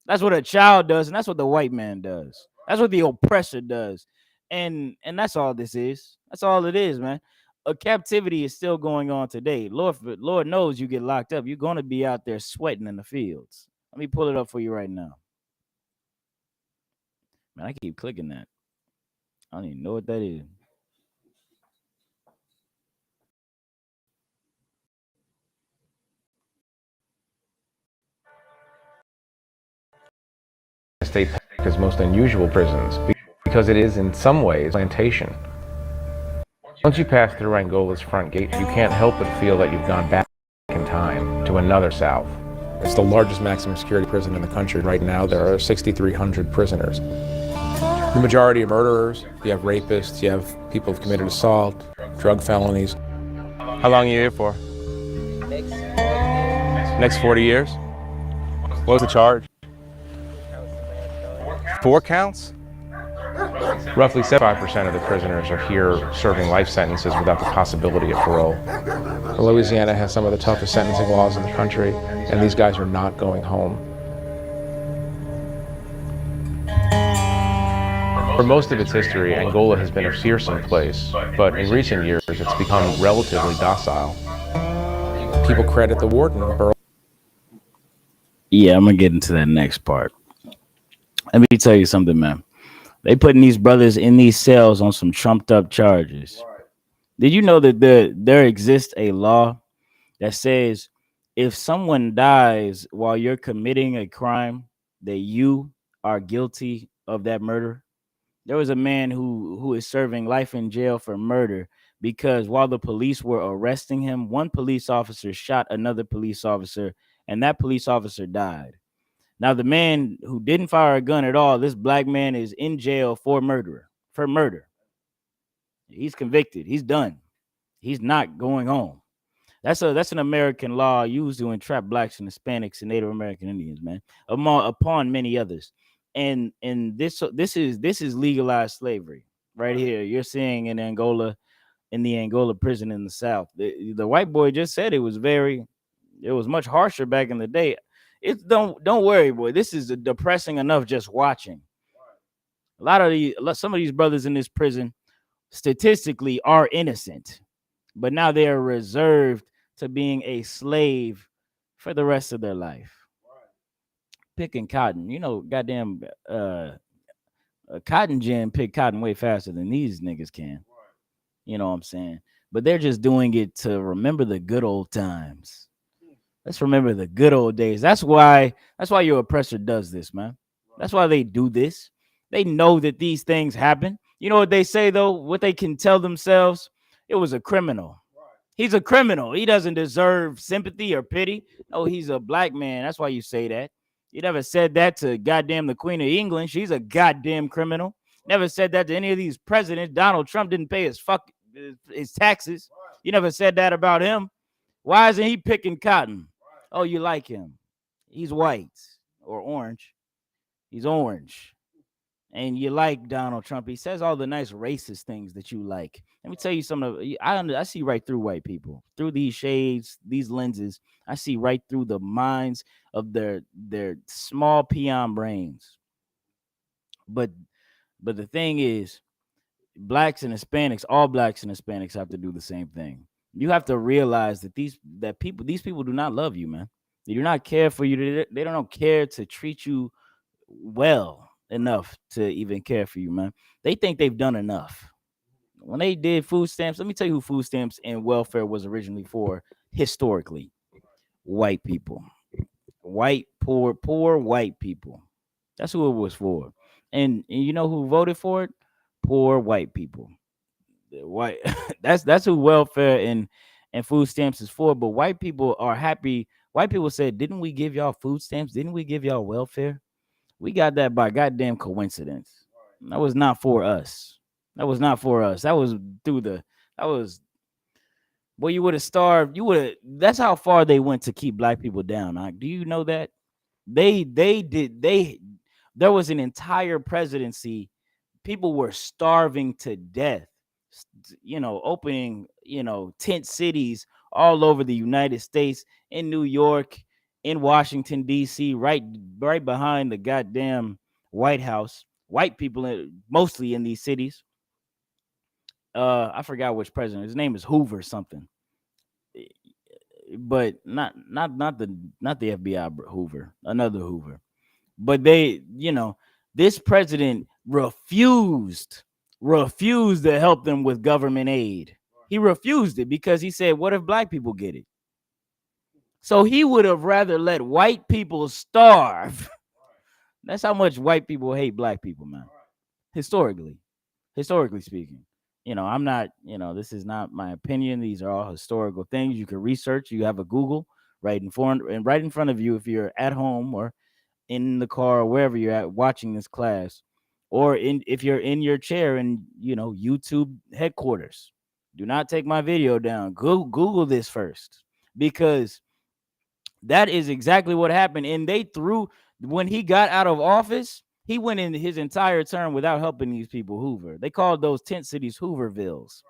[SPEAKER 5] That's what a child does, and that's what the white man does. That's what the oppressor does. And that's all this is. That's all it is, man. A captivity is still going on today. Lord knows you get locked up. You're going to be out there sweating in the fields. Let me pull it up for you right now. Man, I keep clicking that. I don't even know what that is.
[SPEAKER 7] State America's most unusual prisons because it is in some ways plantation. Once you pass through Angola's front gate, you can't help but feel that you've gone back in time to another South.
[SPEAKER 8] It's the largest maximum security prison in the country. Right now there are 6,300 prisoners. The majority are murderers, you have rapists, you have people who've committed assault, drug felonies.
[SPEAKER 9] How long are you here for? Next 40 years? What was the charge? 4 counts?
[SPEAKER 7] Roughly 75% of the prisoners are here serving life sentences without the possibility of parole.
[SPEAKER 8] Louisiana has some of the toughest sentencing laws in the country, and these guys are not going home.
[SPEAKER 7] For most of its history, Angola has been a fearsome place, but in recent years it's become relatively docile.
[SPEAKER 8] People credit the warden, Burl.
[SPEAKER 5] Yeah, I'm gonna get into that next part. Let me tell you something, man. They putting these brothers in these cells on some trumped up charges.
[SPEAKER 6] Right.
[SPEAKER 5] Did you know that there exists a law that says if someone dies while you're committing a crime, that you are guilty of that murder? There was a man who is serving life in jail for murder because while the police were arresting him, one police officer shot another police officer, and that police officer died. Now the man who didn't fire a gun at all, this black man is in jail for murder. He's convicted. He's done. He's not going home. That's an American law used to entrap blacks and Hispanics and Native American Indians, man, upon many others. And this is legalized slavery right here. You're seeing in Angola, in the Angola prison in the South. The white boy just said it was much harsher back in the day. It's don't worry, boy. This is depressing enough just watching. Some of these brothers in this prison statistically are innocent, but now they are reserved to being a slave for the rest of their life. Picking cotton, goddamn, a cotton gin pick cotton way faster than these niggas can. You know what I'm saying? But they're just doing it to remember the good old times. Let's remember the good old days. That's why your oppressor does this, man. That's why they do this. They know that these things happen. You know what they say though? What they can tell themselves? It was a criminal. He's a criminal. He doesn't deserve sympathy or pity. Oh, he's a black man. That's why you say that. You never said that to goddamn the Queen of England. She's a goddamn criminal. Never said that to any of these presidents. Donald Trump didn't pay his taxes. You never said that about him. Why isn't he picking cotton? Oh, you like him. He's white or orange. He's orange. And you like Donald Trump. He says all the nice racist things that you like. Let me tell you something. I see right through white people. Through these shades, these lenses, I see right through the minds of their small peon brains. But the thing is, all blacks and Hispanics have to do the same thing. You have to realize that these people do not love you, man. They do not care for you. They don't care to treat you well enough to even care for you, man. They think they've done enough. When they did food stamps, let me tell you who food stamps and welfare was originally for historically. White people. White, poor white people. That's who it was for. And you know who voted for it? Poor white people. White that's who welfare and food stamps is for. But white people are happy. White people said, didn't we give y'all food stamps? Didn't we give y'all welfare? We got that by goddamn coincidence. That was not for us. That was not for us. That was that was, boy, you would have starved. That's how far they went to keep black people down. Do you know that? There was an entire presidency. People were starving to death, opening, tent cities all over the United States, in New York, in Washington, D.C., right behind the goddamn White House. White people, mostly in these cities. I forgot which president. His name is Hoover something, but not the FBI Hoover, another Hoover. But this president refused to help them with government aid. He refused it because he said, what if black people get it? So he would have rather let white people starve. That's how much white people hate black people, man. Historically speaking. I'm not, this is not my opinion. These are all historical things you can research. You have a Google right in front of you if you're at home or in the car or wherever you're at watching this class, or if you're in your chair in YouTube headquarters. Do not take my video down. Google this first, because that is exactly what happened. And when he got out of office, he went in his entire term without helping these people Hoover. They called those tent cities Hoovervilles.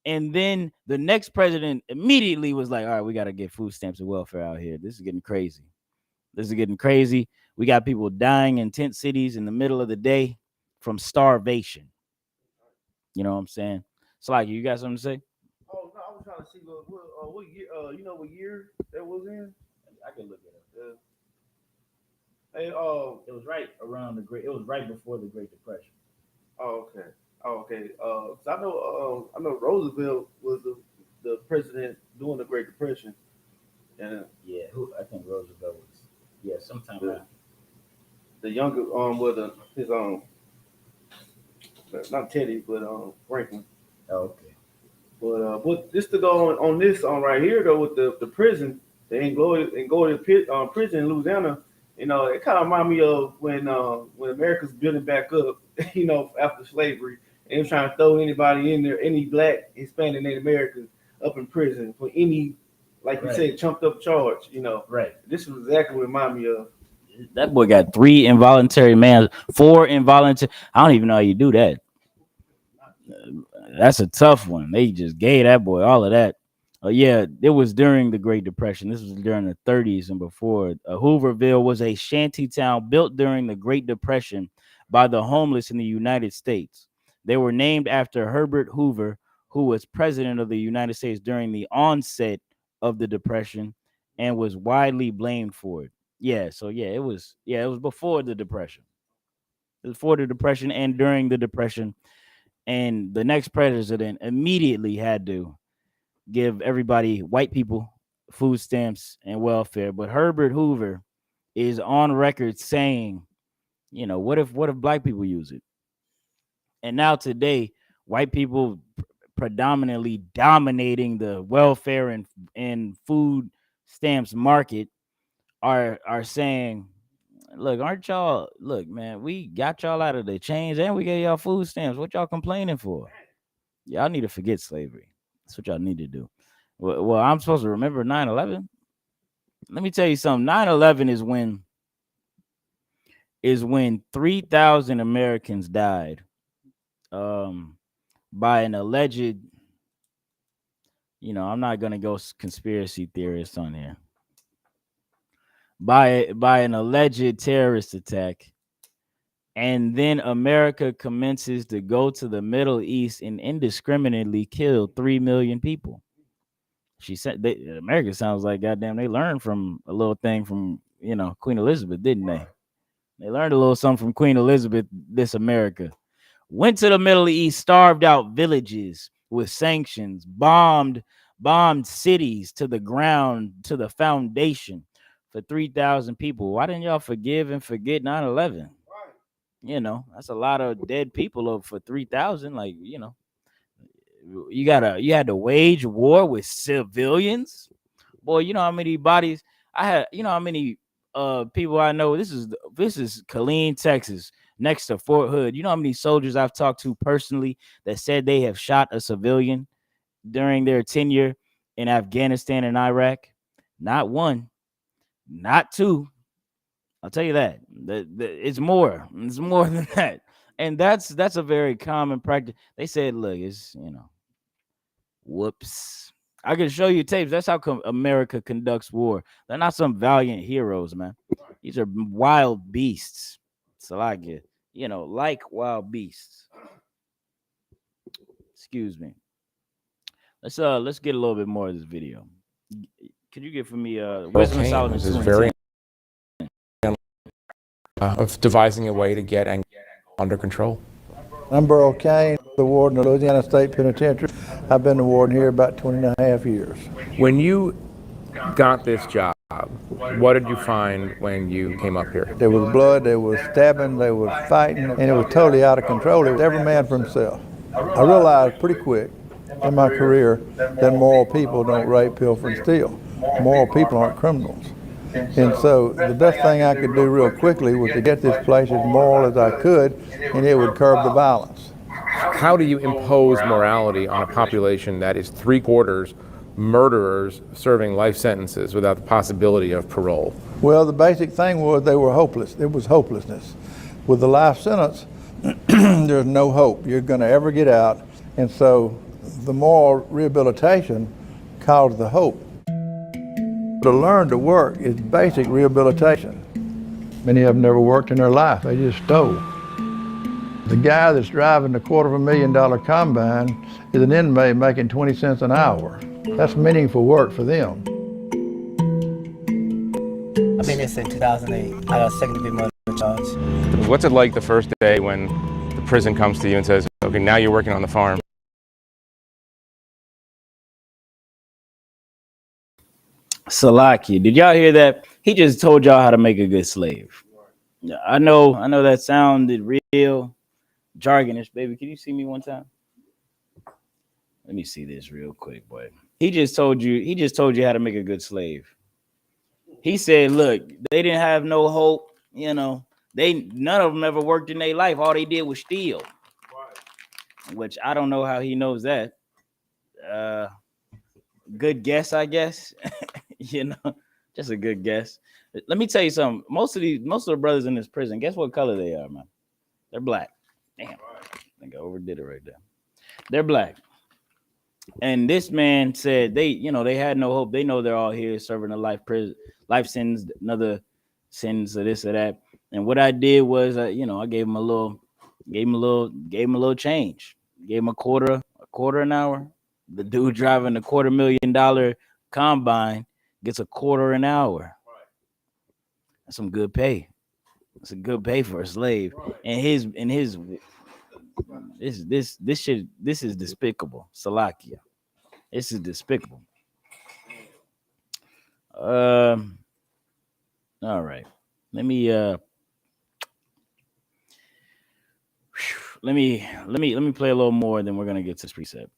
[SPEAKER 5] And then the next president immediately was like, all right, we got to get food stamps and welfare out here. This is getting crazy. We got people dying in tent cities in the middle of the day from starvation. You know what I'm saying? It's like, you got something to say?
[SPEAKER 6] Oh no, I was trying to see what year, what year that was in.
[SPEAKER 5] I can look it up.
[SPEAKER 6] Hey,
[SPEAKER 5] It was right around it was right before the Great Depression.
[SPEAKER 6] oh, okay. Oh, okay. 'Cause I know Roosevelt was the president during the Great Depression, and
[SPEAKER 5] Yeah, I think Roosevelt was. Yeah, sometime
[SPEAKER 6] the,
[SPEAKER 5] after.
[SPEAKER 6] the younger was his not Teddy, but Franklin.
[SPEAKER 5] Oh, okay.
[SPEAKER 6] But just to go on this right here though with the prison, the Anglo prison in Louisiana, you know, it kind of remind me of when America's building back up, you know, after slavery, and they was trying to throw anybody in there, any black, Hispanic, Native American up in prison for any, like you
[SPEAKER 5] Right.
[SPEAKER 6] said, chumped up charge, you know.
[SPEAKER 5] Right.
[SPEAKER 6] This was exactly what it reminded me of.
[SPEAKER 5] That boy got 4 involuntary. I don't even know how you do that. That's a tough one. They just gave that boy all of that. Yeah, it was during the Great Depression. This was during the 30s and before. Hooverville was a shanty town built during the Great Depression by the homeless in the United States. They were named after Herbert Hoover, who was president of the United States during the onset of the Depression and was widely blamed for it. Yeah, so it was before the Depression. It was before the Depression and during the Depression. And the next president immediately had to give everybody, white people, food stamps and welfare. But Herbert Hoover is on record saying, you know, what if black people use it? And now today, white people predominantly dominating the welfare and food stamps market are saying, look, look, man, we got y'all out of the chains and we gave y'all food stamps. What y'all complaining for? Y'all need to forget slavery. That's what y'all need to do. Well, I'm supposed to remember 9/11. Let me tell you something. 9/11 is when 3,000 Americans died by an alleged, you know, I'm not gonna go conspiracy theorist on here. By an alleged terrorist attack. And then America commences to go to the Middle East and indiscriminately kill 3 million people. She said America sounds like goddamn they learned from a little thing from, you know, Queen Elizabeth, didn't they? They learned a little something from Queen Elizabeth, this America. Went to the Middle East, starved out villages with sanctions, bombed cities to the ground, to the foundation for 3,000 people. Why didn't y'all forgive and forget 9/11? You know, that's a lot of dead people for 3,000. Like, you know, you had to wage war with civilians. Boy, you know how many bodies I had, you know how many people I know. This is Killeen, Texas, next to Fort Hood. You know how many soldiers I've talked to personally that said they have shot a civilian during their tenure in Afghanistan and Iraq? Not one, not two. I'll tell you that. It's more. It's more than that. And that's a very common practice. They said, look, it's, you know, whoops. I can show you tapes. That's how America conducts war. They're not some valiant heroes, man. These are wild beasts. So I get, you know, like wild beasts. Excuse me. Let's get a little bit more of this video. Could you get for me Wisdom and Solomon
[SPEAKER 8] is very of devising a way to get anger under control.
[SPEAKER 10] I'm Burl Kane, the warden of Louisiana State Penitentiary. I've been the warden here about 20 and a half years.
[SPEAKER 8] When you got this job, what did you find when you came up here?
[SPEAKER 10] There was blood, there was stabbing, there was fighting, and it was totally out of control. It was every man for himself. I realized pretty quick in my career that moral people don't rape, pilfer, and steal. Moral people aren't criminals. And so the best thing I could do real quickly was to get this place as moral as I could, and it would curb the violence.
[SPEAKER 8] How do you impose morality on a population that is 3/4 murderers serving life sentences without the possibility of parole?
[SPEAKER 10] Well, the basic thing was they were hopeless. It was hopelessness. With the life sentence, there's no hope you're going to ever get out. And so the moral rehabilitation caused the hope. To learn to work is basic rehabilitation. Many of them never worked in their life, they just stole. The guy that's driving the $250,000 combine is an inmate making 20 cents an hour. That's meaningful work for them.
[SPEAKER 11] I've been there since 2008. I got a second degree murder charge.
[SPEAKER 9] What's it like the first day when the prison comes to you and says, okay, now you're working on the farm?
[SPEAKER 5] Salaki, did y'all hear that? He just told y'all how to make a good slave. Yeah, I know that sounded real jargonish, baby. Can you see me one time? Let me see this real quick, boy. He just told you how to make a good slave. He said, look, they didn't have no hope, you know. None of them ever worked in their life. All they did was steal. Which I don't know how he knows that. Good guess, I guess. You know, just a good guess. Let me tell you something. Most of the brothers in this prison, guess what color they are, man? They're black. Damn, I think I overdid it right there. They're black. And this man said they had no hope. They know they're all here serving a life sentence, another sentence or this or that. And what I did was, I gave him a little change. Gave him a quarter an hour. The dude driving a $250,000 combine gets a quarter an hour. That's some good pay. It's a good pay for a slave. And this is despicable. Salakia. This is despicable. All right. Let me play a little more, then we're gonna get to this precept.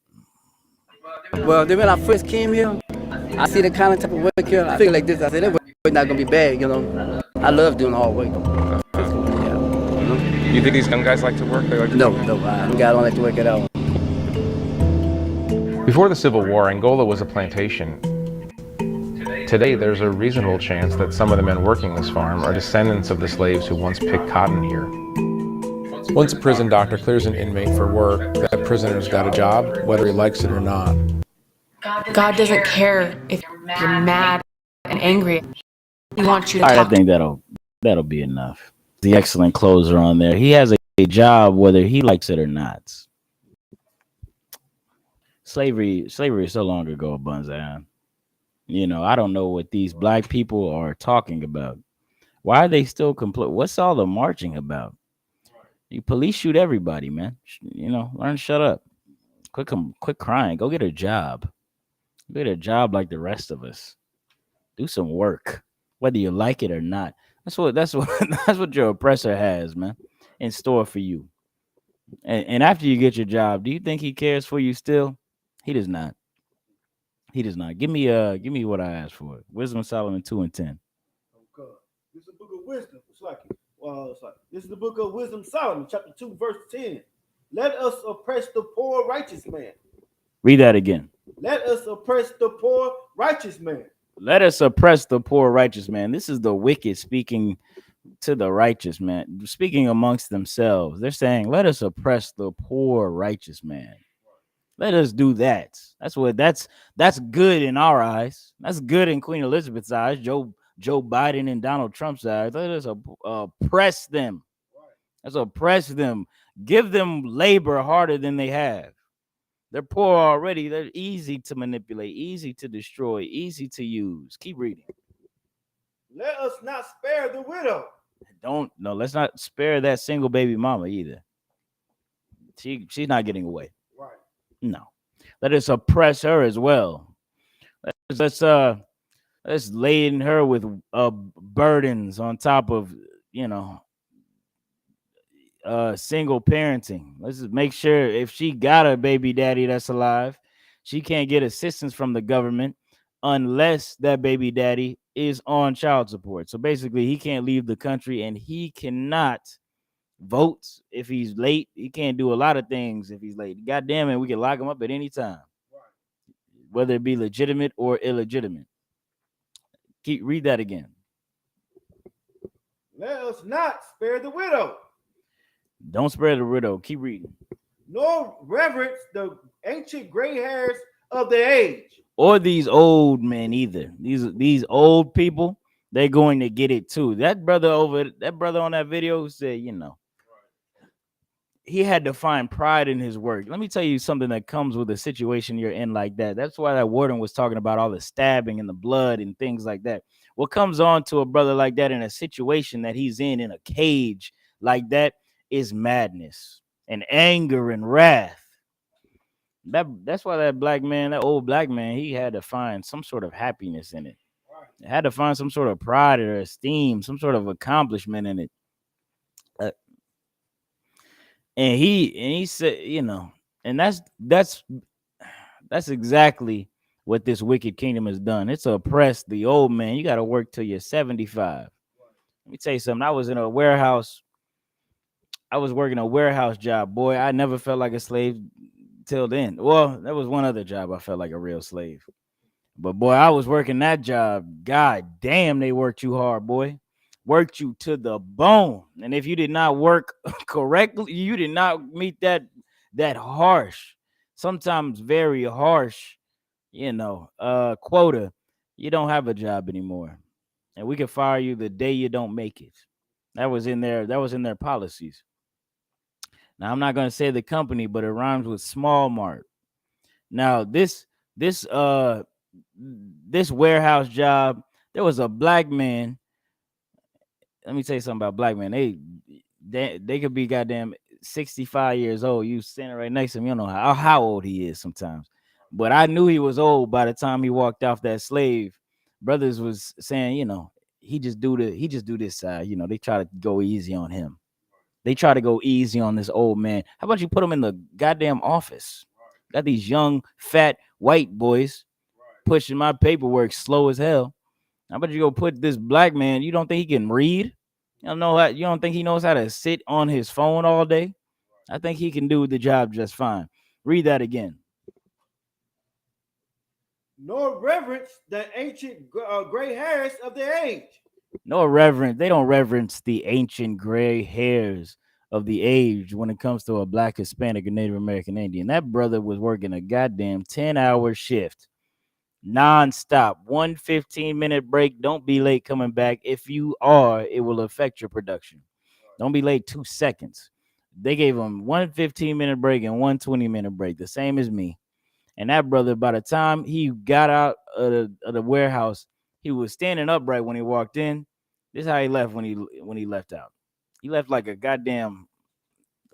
[SPEAKER 11] Well, then when I first came here, I see the kind of type of work here. I feel like this. I said, that work not gonna be bad, you know. I love doing all work.
[SPEAKER 9] You think these young guys like to work? They like to
[SPEAKER 11] No, I don't like to work at all.
[SPEAKER 7] Before the Civil War, Angola was a plantation. Today, there's a reasonable chance that some of the men working this farm are descendants of the slaves who once picked cotton here.
[SPEAKER 8] Once a prison doctor clears an inmate for work, that prisoner's got a job, whether he likes it or not.
[SPEAKER 12] God doesn't care if you're mad and angry. He wants you to
[SPEAKER 5] All right,
[SPEAKER 12] talk.
[SPEAKER 5] I think that'll be enough. The excellent closer on there. He has a job whether he likes it or not. Slavery is so long ago, Bunzan. You know, I don't know what these black people are talking about. Why are they still What's all the marching about? You police shoot everybody, man. You know, learn to shut up. Quit crying. Go get a job. Get a job like the rest of us. Do some work, whether you like it or not. That's what your oppressor has, man, in store for you. And after you get your job, do you think he cares for you still? He does not. He does not. Give me what I asked for. Wisdom of Solomon 2 and 10.
[SPEAKER 6] Okay. This is the book of wisdom. This is the book of wisdom, Solomon, chapter 2, verse 10. Let us oppress the poor righteous man.
[SPEAKER 5] Read that again.
[SPEAKER 6] Let us oppress the poor righteous man.
[SPEAKER 5] Let us oppress the poor righteous man. This is the wicked speaking to the righteous man, speaking amongst themselves. They're saying, let us oppress the poor righteous man. Let us do that. That's good in our eyes. That's good in Queen Elizabeth's eyes, Joe Biden and Donald Trump's eyes. Let us oppress them. Let's oppress them. Give them labor harder than they have. They're poor already. They're easy to manipulate, easy to destroy, easy to use. Keep reading.
[SPEAKER 6] Let us not spare the widow.
[SPEAKER 5] Let's not spare that single baby mama either. She's not getting away.
[SPEAKER 6] Right.
[SPEAKER 5] No. Let us oppress her as well. Let's laden her with burdens on top of, single parenting. Let's just make sure if she got a baby daddy that's alive, she can't get assistance from the government unless that baby daddy is on child support. So basically, he can't leave the country and he cannot vote if he's late. He can't do a lot of things if he's late. God damn it, we can lock him up at any time, whether it be legitimate or illegitimate. Read that again.
[SPEAKER 6] Let us not spare the widow.
[SPEAKER 5] Don't spare the widow. Keep reading.
[SPEAKER 6] Nor reverence the ancient gray hairs of the age.
[SPEAKER 5] Or these old men either. These old people, they're going to get it too. That brother on that video said, he had to find pride in his work. Let me tell you something that comes with a situation you're in like that. That's why that warden was talking about all the stabbing and the blood and things like that. What comes on to a brother like that in a situation that he's in a cage like that is madness and anger and wrath. That's why that black man, that old black man, he had to find some sort of happiness in it. Had to find some sort of pride or esteem, some sort of accomplishment in it. And he said, and that's exactly what this wicked kingdom has done. It's oppressed the old man. You got to work till you're 75. Let me tell you something. I was in a warehouse. I was working a warehouse job. Boy, I never felt like a slave till then. Well, there was one other job I felt like a real slave. But boy, I was working that job. God damn, they worked you hard, boy. Worked you to the bone. And if you did not work correctly, you did not meet that harsh, sometimes very harsh, quota, you don't have a job anymore. And we can fire you the day you don't make it. That was in their policies. Now I'm not gonna say the company, but it rhymes with Small Mart. Now this warehouse job, there was a black man. Let me tell you something about black men. They could be goddamn 65 years old. You standing right next to him, you don't know how old he is sometimes. But I knew he was old by the time he walked off that slave. Brothers was saying, he just do this side. They try to go easy on him. They try to go easy on this old man. How about you put him in the goddamn office? Got these young, fat, white boys pushing my paperwork slow as hell. How about you go put this black man? You don't think he can read? You don't think he knows how to sit on his phone all day? I think he can do the job just fine. Read that again.
[SPEAKER 6] Nor reverence the ancient gray hairs of their age.
[SPEAKER 5] They don't reverence the ancient gray hairs of the age when it comes to a black, Hispanic, or Native American Indian. That brother was working a goddamn 10-hour shift. Non-stop, 1 15-minute break. Don't be late coming back. If you are, it will affect your production. Don't be late 2 seconds. They gave him 1 15-minute break and 1 20-minute break, the same as me. And that brother, by the time he got out of the warehouse, he was standing upright when he walked in. This is how he left when he left out. He left like a goddamn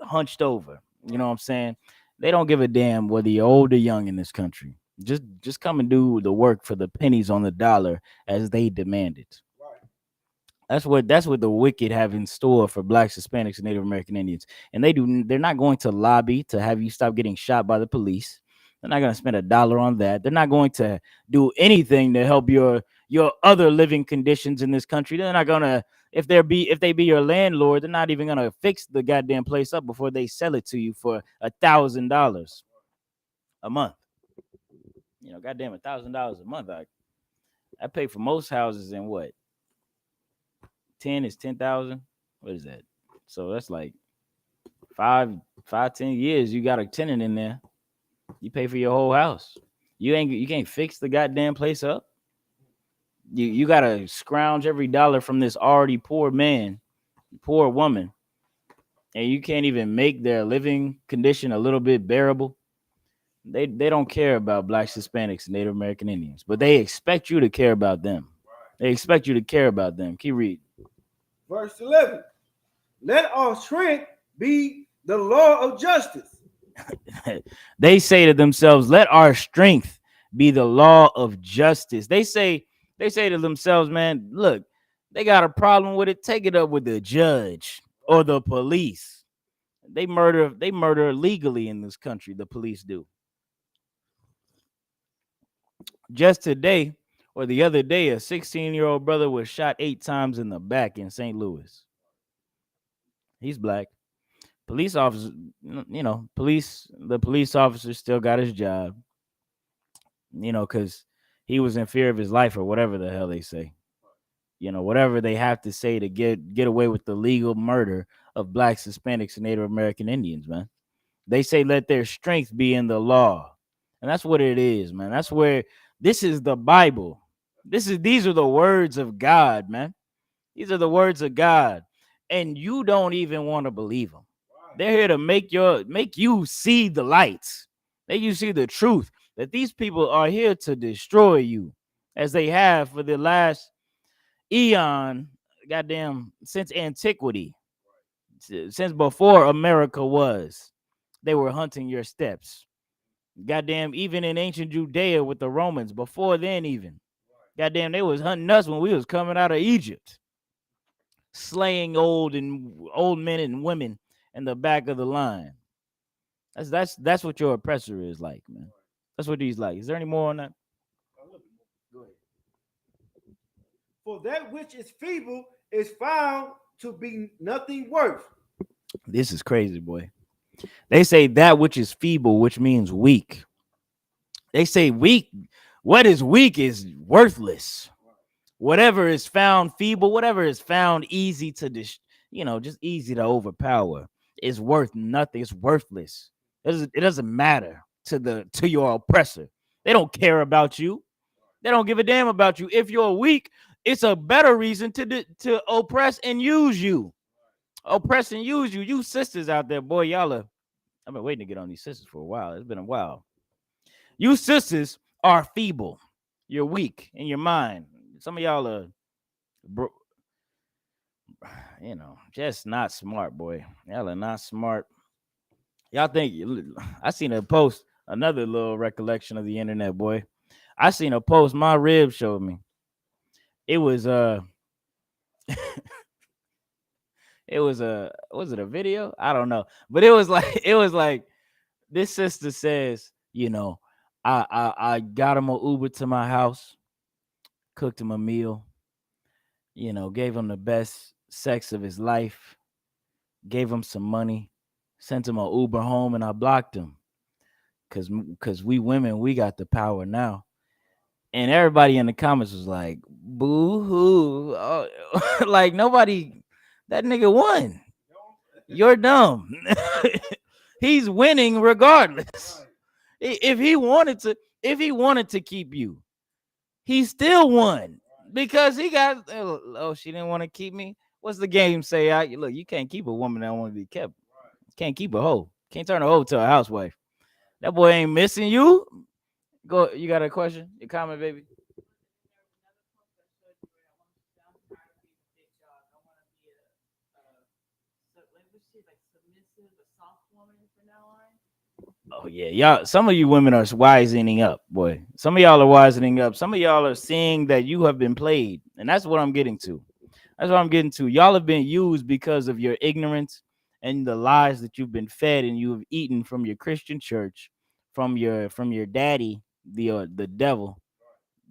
[SPEAKER 5] hunched over. You know what I'm saying? They don't give a damn whether you're old or young in this country. Just come and do the work for the pennies on the dollar as they demand it. That's what the wicked have in store for blacks, Hispanics, and Native American Indians. And they're not going to lobby to have you stop getting shot by the police. They're not going to spend $1 on that. They're not going to do anything to help your other living conditions in this country. They're not going to, if they be your landlord, they're not even going to fix the goddamn place up before they sell it to you for $1,000 a month. Goddamn, $1,000 a month. I pay for most houses in what? 10 is 10,000. What is that? So that's like 10 years. You got a tenant in there. You pay for your whole house. You can't fix the goddamn place up. You gotta scrounge every dollar from this already poor man, poor woman, and you can't even make their living condition a little bit bearable. They don't care about blacks, Hispanics, and Native American Indians, but they expect you to care about them. They expect you to care about them. Keep reading.
[SPEAKER 6] Verse 11. Let our strength be the law of justice.
[SPEAKER 5] They say to themselves, let our strength be the law of justice. They say to themselves, man, look, they got a problem with it. Take it up with the judge or the police. They murder legally in this country. The police do. Just today or the other day, a 16-year-old brother was shot 8 times in the back in St. Louis. He's black. Police officer, the police officer still got his job, because he was in fear of his life or whatever the hell they say. Whatever they have to say to get away with the legal murder of blacks, Hispanics, and Native American Indians, man. They say let their strength be in the law. And that's what it is, man. That's where this is the Bible. These are the words of God, man. These are the words of God. And you don't even want to believe them. They're here to make you see the lights. Make you see the truth that these people are here to destroy you, as they have for the last eon, goddamn, since antiquity, since before America was, they were hunting your steps. Goddamn, even in ancient Judea with the Romans, before then even. Goddamn, they was hunting us when we was coming out of Egypt, slaying old men and women in the back of the line. That's what your oppressor is like, man. That's what he's like. Is there any more on that?
[SPEAKER 6] Go ahead. For that which is feeble is found to be nothing worth.
[SPEAKER 5] This is crazy, boy. They say that which is feeble, which means weak. They say weak. What is weak is worthless. Whatever is found feeble, whatever is found easy to just easy to overpower, is worth nothing. It's worthless. It doesn't matter to your oppressor. They don't care about you. They don't give a damn about you. If you're weak, it's a better reason to oppress and use you. Oppress and use you. You sisters out there, boy, I've been waiting to get on these sisters for a while. It's been a while. You sisters are feeble. You're weak in your mind. Some of y'all are, just not smart, boy. Y'all are not smart. Y'all think I seen a post, another little recollection of the internet, boy. I seen a post my rib showed me. It was was it a video? I don't know. But it was like this sister says, I got him an Uber to my house, cooked him a meal, gave him the best sex of his life, gave him some money, sent him an Uber home, and I blocked him. Cause we women, we got the power now. And everybody in the comments was like, boo hoo. Oh, like nobody, that nigga won. You're dumb. He's winning regardless. If he wanted to keep you, he still won because he got. Oh, she didn't want to keep me. What's the game say? Look, you can't keep a woman that want to be kept. Can't keep a hoe. Can't turn a hoe to a housewife. That boy ain't missing you. Go. You got a question? Your comment, baby? Oh yeah, y'all. Some of you women are wisening up, boy. Some of y'all are wisening up. Some of y'all are seeing that you have been played, and that's what I'm getting to. That's what I'm getting to. Y'all have been used because of your ignorance and the lies that you've been fed and you have eaten from your Christian church, from your daddy, the devil.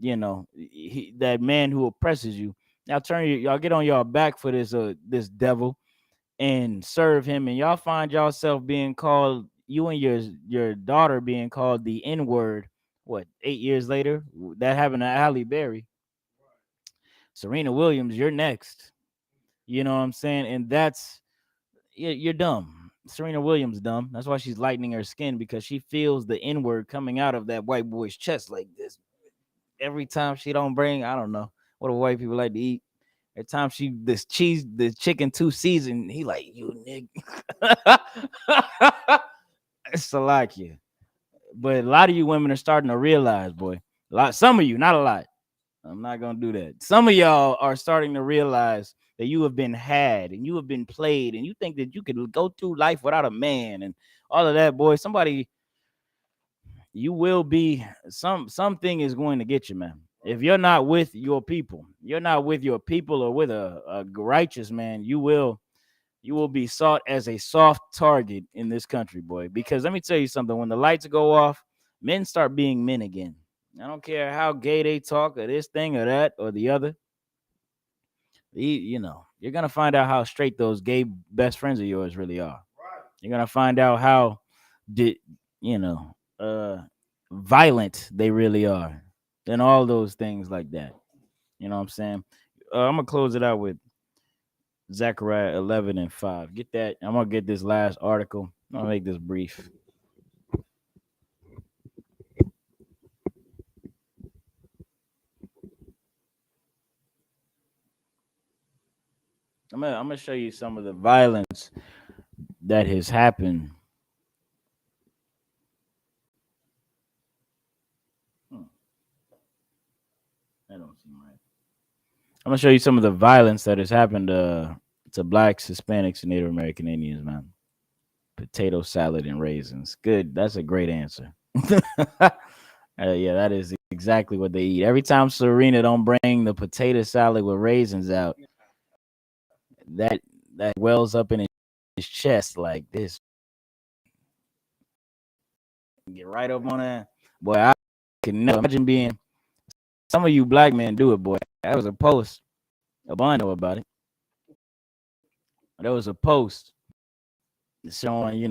[SPEAKER 5] That man who oppresses you. Now y'all get on y'all back for this devil and serve him, and y'all find yourself being called, you and your daughter being called the N-word. What, 8 years later? That happened to Halle Berry. Serena Williams, you're next. You know what I'm saying? And you're dumb. Serena Williams dumb. That's why she's lightening her skin, because she feels the N-word coming out of that white boy's chest like this. Every time she don't bring, I don't know, what do white people like to eat? Every time this chicken too seasoned, he like, you nigga. It's a like you. But a lot of you women are starting to realize, boy. Some of you, not a lot. I'm not gonna do that. Some of y'all are starting to realize that you have been had and you have been played, and you think that you can go through life without a man and all of that, boy. You will be something is going to get you, man. If you're not with your people, or with a righteous man, you will be sought as a soft target in this country, boy. Because let me tell you something: when the lights go off, men start being men again. I don't care how gay they talk, or this thing or that or the other. You're gonna find out how straight those gay best friends of yours really are. You're gonna find out how violent they really are, and all those things like that. You know what I'm saying? I'm gonna close it out with Zechariah 11:5. Get that. I'm gonna get this last article. I'm gonna make this brief. I'm gonna show you some of the violence that has happened. That don't seem right. I'm gonna show you some of the violence that has happened to blacks, Hispanics, and Native American Indians, man. Potato salad and raisins. Good. That's a great answer. Yeah, that is exactly what they eat. Every time Serena don't bring the potato salad with raisins out, that wells up in his chest like this. Get right up on that. Boy, I can never imagine being some of you black men do it, boy. That was a post. I know about it. There was a post showing,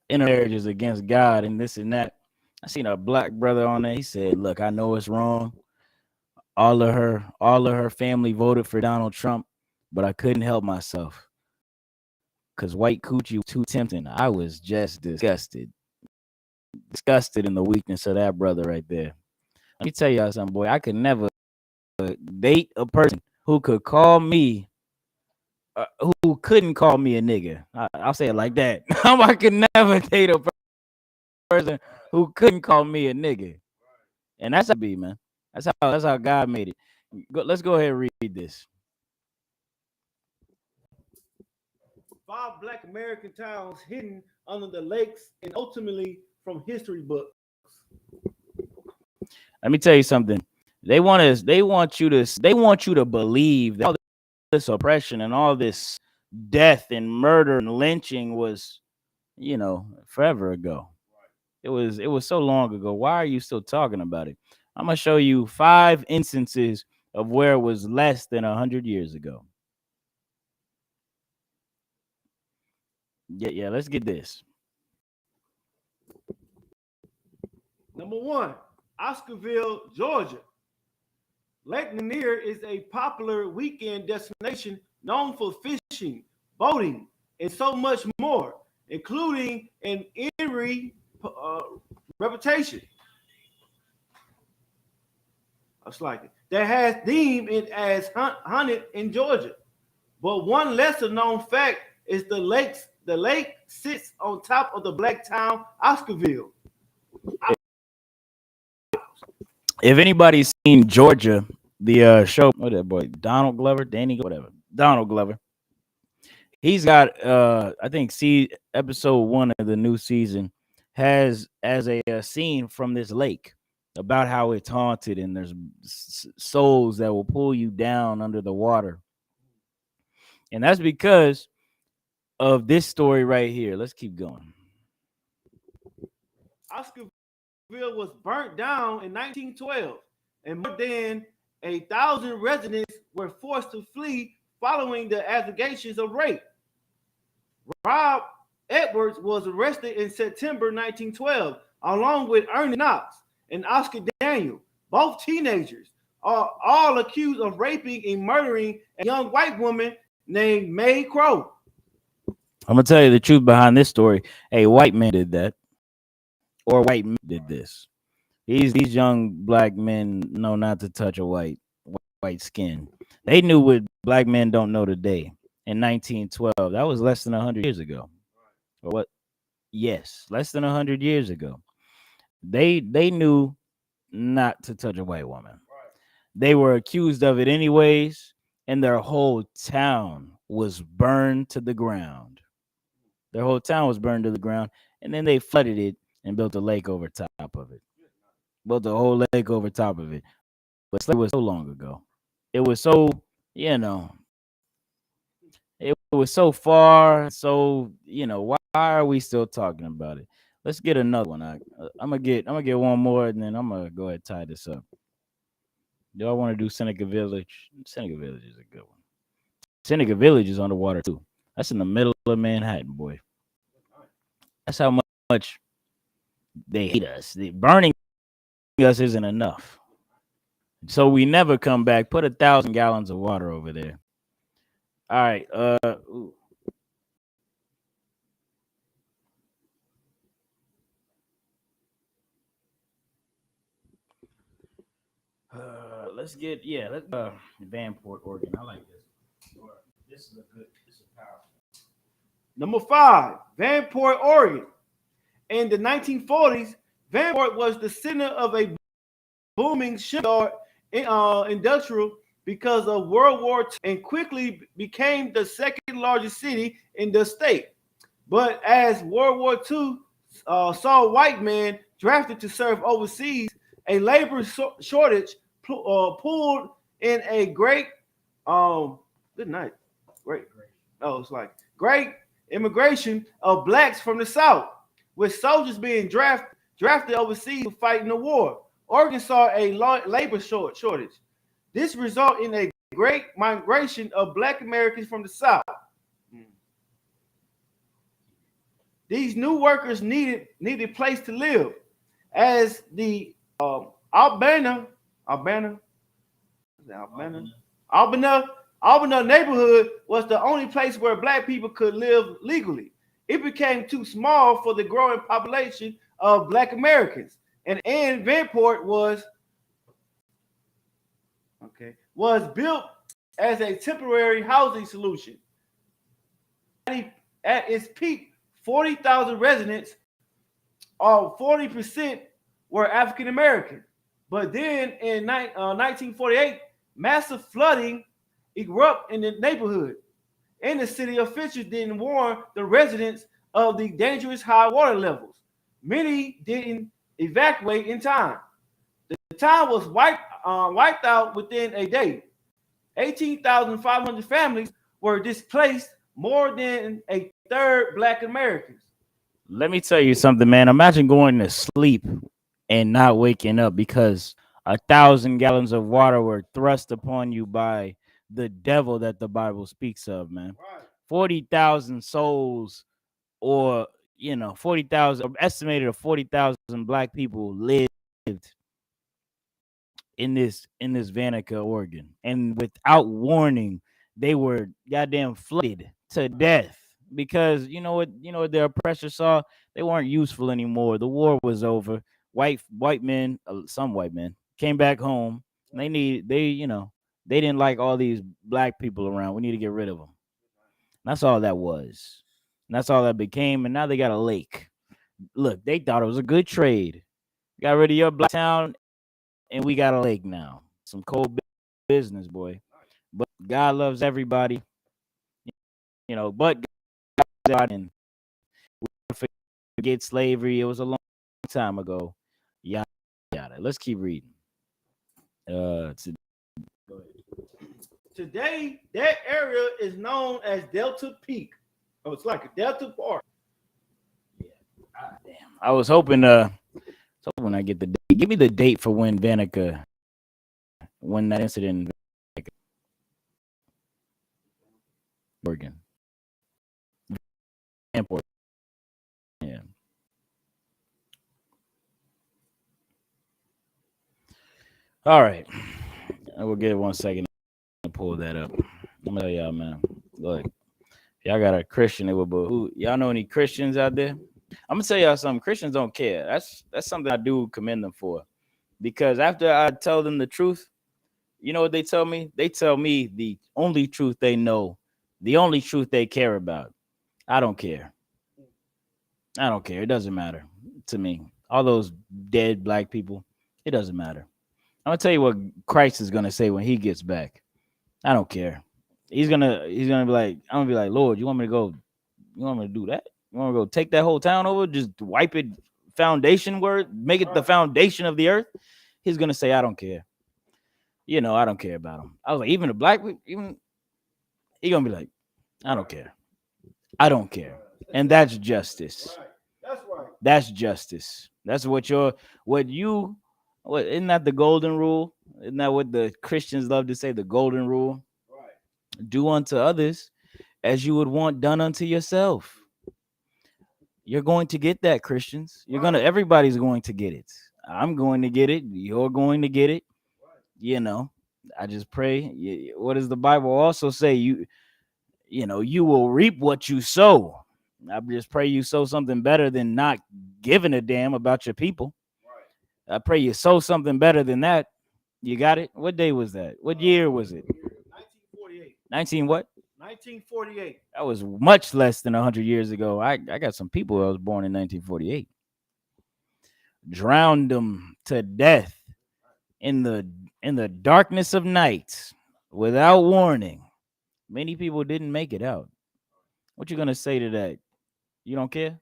[SPEAKER 5] intermarriages against God and this and that. I seen a black brother on there. He said, "Look, I know it's wrong. All of her family voted for Donald Trump, but I couldn't help myself because white coochie was too tempting. I was just disgusted in the weakness of that brother right there. Let me tell y'all something, boy. I could never date a person who could call me, who couldn't call me a nigga. I'll say it like that. I could never date a person who couldn't call me a nigga, and that's how it be, man. That's how God made it. Let's go ahead and read this.
[SPEAKER 6] 5 Black American towns hidden under the lakes, and ultimately from history books.
[SPEAKER 5] Let me tell you something. They want you to believe that all this oppression and all this death and murder and lynching was, forever ago. It was so long ago. Why are you still talking about it? I'm gonna show you 5 instances of where it was less than 100 years ago. Yeah, let's get this.
[SPEAKER 6] Number 1, Oscarville, Georgia. Lake Lanier is a popular weekend destination known for fishing, boating, and so much more, including an eerie reputation. That's like it. That has deemed it as haunted in Georgia. But one lesser known fact is the lake sits on top of the black town Oscarville.
[SPEAKER 5] If anybody's seen Georgia, the show, what that boy, Donald Glover, Donald Glover. He's got, I think, episode 1 of the new season has as a scene from this lake about how it's haunted and there's souls that will pull you down under the water. And that's because of this story right here. Let's keep going.
[SPEAKER 6] Oscarville was burnt down in 1912, and more than 1,000 residents were forced to flee following the allegations of rape. Rob Edwards was arrested in September 1912, along with Ernie Knox and Oscar Daniel, both teenagers, are all accused of raping and murdering a young white woman named Mae Crow.
[SPEAKER 5] I'm gonna tell you the truth behind this story. A white man did that, or white men did this. These young black men know not to touch a white skin. They knew what black men don't know today. In 1912, that was less than 100 years ago. Or what? Yes, less than 100 years ago. They knew not to touch a white woman. They were accused of it anyways, and their whole town was burned to the ground. Their whole town was burned to the ground, and then they flooded it and built a lake over top of it. Built a whole lake over top of it. But slavery was so long ago. It was so, it was so far. So, why are we still talking about it? Let's get another one. I'm gonna get one more, and then I'm gonna go ahead and tie this up. Do I want to do Seneca Village? Seneca Village is a good one. Seneca Village is underwater too. That's in the middle of Manhattan, boy. That's how much they hate us. Burning us isn't enough. So we never come back. Put 1,000 gallons of water over there. All right. Let's get Vanport, Oregon. I like this. This is powerful.
[SPEAKER 6] Number 5, Vanport, Oregon. In the 1940s, Vanport was the center of a booming shipyard industrial because of World War II and quickly became the second largest city in the state. But as World War II saw white men drafted to serve overseas, a labor shortage pulled in a great, good night, great, oh, it's like great immigration of blacks from the South, with soldiers being drafted overseas to fight in the war. Oregon saw a labor shortage. This resulted in a great migration of black Americans from the South. These new workers needed a place to live, as the Albana neighborhood was the only place where black people could live legally. It became too small for the growing population of black Americans, and Vanport was built as a temporary housing solution. At its peak, 40,000 residents, or 40% were African American. But then in 1948, massive flooding erupted in the neighborhood, and the city officials didn't warn the residents of the dangerous high water levels. Many didn't evacuate in time. The town was wiped out within a day. 18,500 families were displaced, more than a third black Americans.
[SPEAKER 5] Let me tell you something, man. Imagine going to sleep and not waking up because 1,000 gallons of water were thrust upon you by the devil that the Bible speaks of, man. 40,000 souls, or 40,000, estimated of 40,000 black people lived in this Vanica, Oregon, and without warning, they were goddamn flooded to death because you know what their oppressors saw. They weren't useful anymore. The war was over. White men, some white men came back home. They didn't like all these black people around. We need to get rid of them. That's all that was. And that's all that became. And now they got a lake. Look, they thought it was a good trade. Got rid of your black town, and we got a lake now. Some cold business, boy. But God loves everybody. But God, and we forget slavery. It was a long time ago. Yada yada. Let's keep reading.
[SPEAKER 6] Today, that area is known as Delta Peak. Oh, it's like a Delta Park.
[SPEAKER 5] Yeah. Damn. I was hoping I get the date. Give me the date for when that incident in Oregon. Airport. Yeah. All right. I will get 1 second to pull that up. I'm gonna tell y'all, man. Look, y'all got a Christian. Y'all know any Christians out there? I'm gonna tell y'all something. Christians don't care. That's something I do commend them for, because after I tell them the truth, you know what they tell me? They tell me the only truth they know, the only truth they care about. I don't care. It doesn't matter to me. All those dead black people, it doesn't matter. I'm gonna tell you what Christ is gonna say when he gets back. I don't care. He's gonna be like, I'm gonna be like, Lord, you want me to go? You want me to do that? You want me to go take that whole town over? Just wipe it, foundation word, make it the foundation of the earth? He's gonna say, I don't care. I don't care about him. I was like, even the black, even he gonna be like, I don't care. I don't care. And that's justice.
[SPEAKER 6] That's right.
[SPEAKER 5] That's justice. That's what isn't that the golden rule? Isn't that what the Christians love to say? The golden rule. Right. Do unto others as you would want done unto yourself. You're going to get that, Christians. Everybody's going to get it. I'm going to get it. You're going to get it. I just pray. What does the Bible also say? You will reap what you sow. I just pray you sow something better than not giving a damn about your people. Right. I pray you sow something better than that. You got it? What day was that? What year was it?
[SPEAKER 6] 1948. 1948.
[SPEAKER 5] That was much less than 100 years ago. I got some people that was born in 1948. Drowned them to death in the darkness of night. without warning. Many people didn't make it out. What you gonna say to that? You don't care?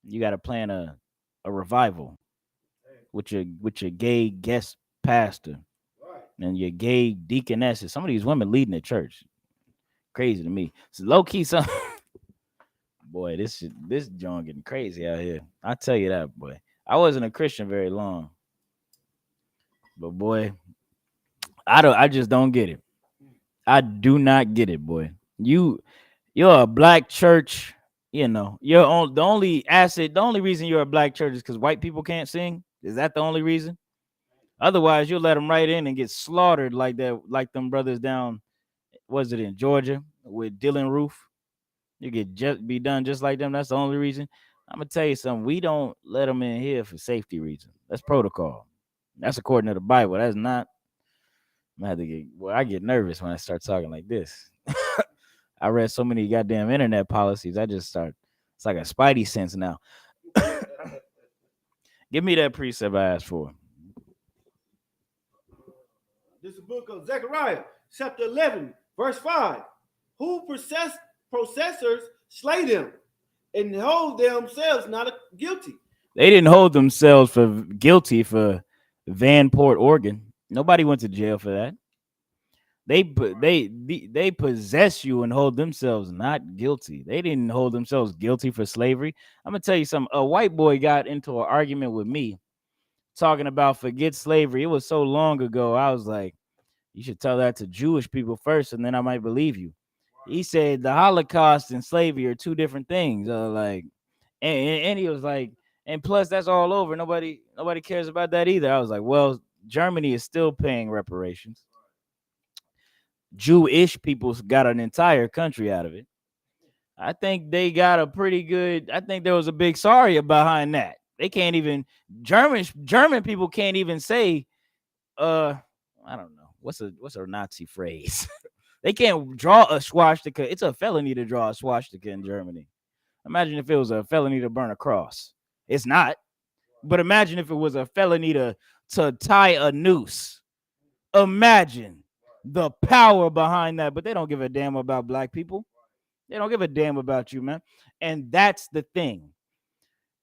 [SPEAKER 5] You got to plan a revival with your gay guest pastor and your gay deaconesses. Some of these women leading the church. Crazy to me. It's low key some boy, this John getting crazy out here. I tell you that, boy. I wasn't a Christian very long. But boy, I just don't get it. I do not get it, boy. You're a black church, you know. The only asset, the only reason you're a black church is because white people can't sing. Is that the only reason? Otherwise, you'll let them right in and get slaughtered like that, like them brothers down. Was it in Georgia with Dylan Roof? You get just be done just like them. That's the only reason. I'm gonna tell you something. We don't let them in here for safety reasons. That's protocol. That's according to the Bible. That's not. I have to get. Well, I get nervous when I start talking like this. I read so many goddamn internet policies. I just start. It's like a spidey sense now. Give me that precept I asked for.
[SPEAKER 6] This is the book of Zechariah, chapter 11, verse 5. Who processors slay them and hold themselves not guilty.
[SPEAKER 5] They didn't hold themselves for guilty for Vanport, Oregon. Nobody went to jail for that. They possess you and hold themselves not guilty. They didn't hold themselves guilty for slavery. I'm gonna tell you something. A white boy got into an argument with me talking about forget slavery. It was so long ago. I was like, you should tell that to Jewish people first, and then I might believe you. He said the Holocaust and slavery are two different things. And he was like, and plus that's all over. Nobody cares about that either. I was like, well, Germany is still paying reparations. Jewish people got an entire country out of it. I think they got a pretty good. I think there was a big sorry behind that. They can't even German people can't even say I don't know what's a Nazi phrase. They can't draw a swastika. It's a felony to draw a swastika in Germany. Imagine if it was a felony to burn a cross. It's not. But imagine if it was a felony to tie a noose. Imagine the power behind that. But they don't give a damn about black people. They don't give a damn about you, man. And that's the thing.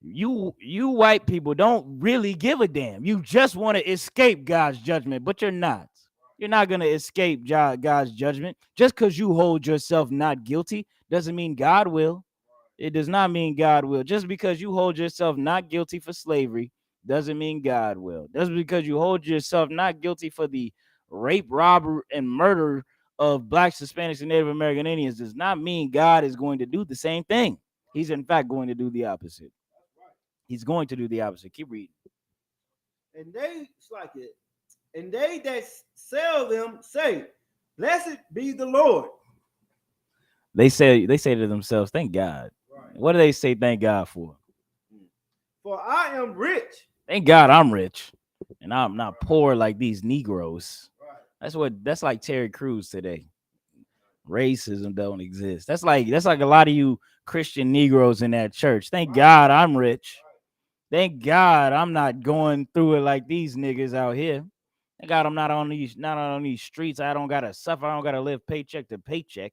[SPEAKER 5] You white people don't really give a damn. You just want to escape God's judgment, but you're not. You're not going to escape God's judgment. Just because you hold yourself not guilty doesn't mean God will. It does not mean God will. Just because you hold yourself not guilty for slavery doesn't mean God will. Just because you hold yourself not guilty for the rape, robbery, and murder of blacks, Hispanics, and Native American Indians does not mean God is going to do the same thing. He's in fact going to do the opposite. He's going to do the opposite. Keep reading.
[SPEAKER 6] And they that sell them say, blessed be the Lord.
[SPEAKER 5] They say to themselves, thank God. Right. What do they say thank God for?
[SPEAKER 6] For I am rich.
[SPEAKER 5] Thank God I'm rich. And I'm not poor like these Negroes. Right. That's like Terry Crews today. Racism don't exist. That's like a lot of you Christian Negroes in that church. Thank God I'm rich. Thank God I'm not going through it like these niggas out here. Thank God I'm not on these streets. I don't gotta suffer. I don't gotta live paycheck to paycheck.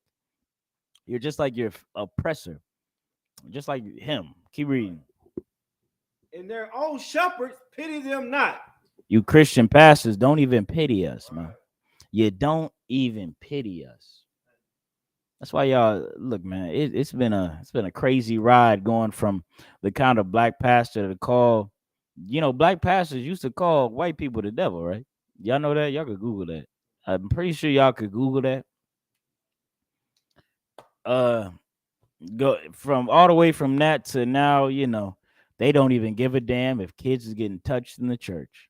[SPEAKER 5] You're just like your oppressor, just like him. Keep reading.
[SPEAKER 6] And their own shepherds pity them not.
[SPEAKER 5] You Christian pastors don't even pity us, man. You don't even pity us. That's why y'all look, man. It's been a crazy ride going from the kind of black pastor to call. You know, black pastors used to call white people the devil, right? Y'all know that? Y'all could Google that. I'm pretty sure y'all could Google that. Go from all the way from that to now, you know, they don't even give a damn if kids is getting touched in the church.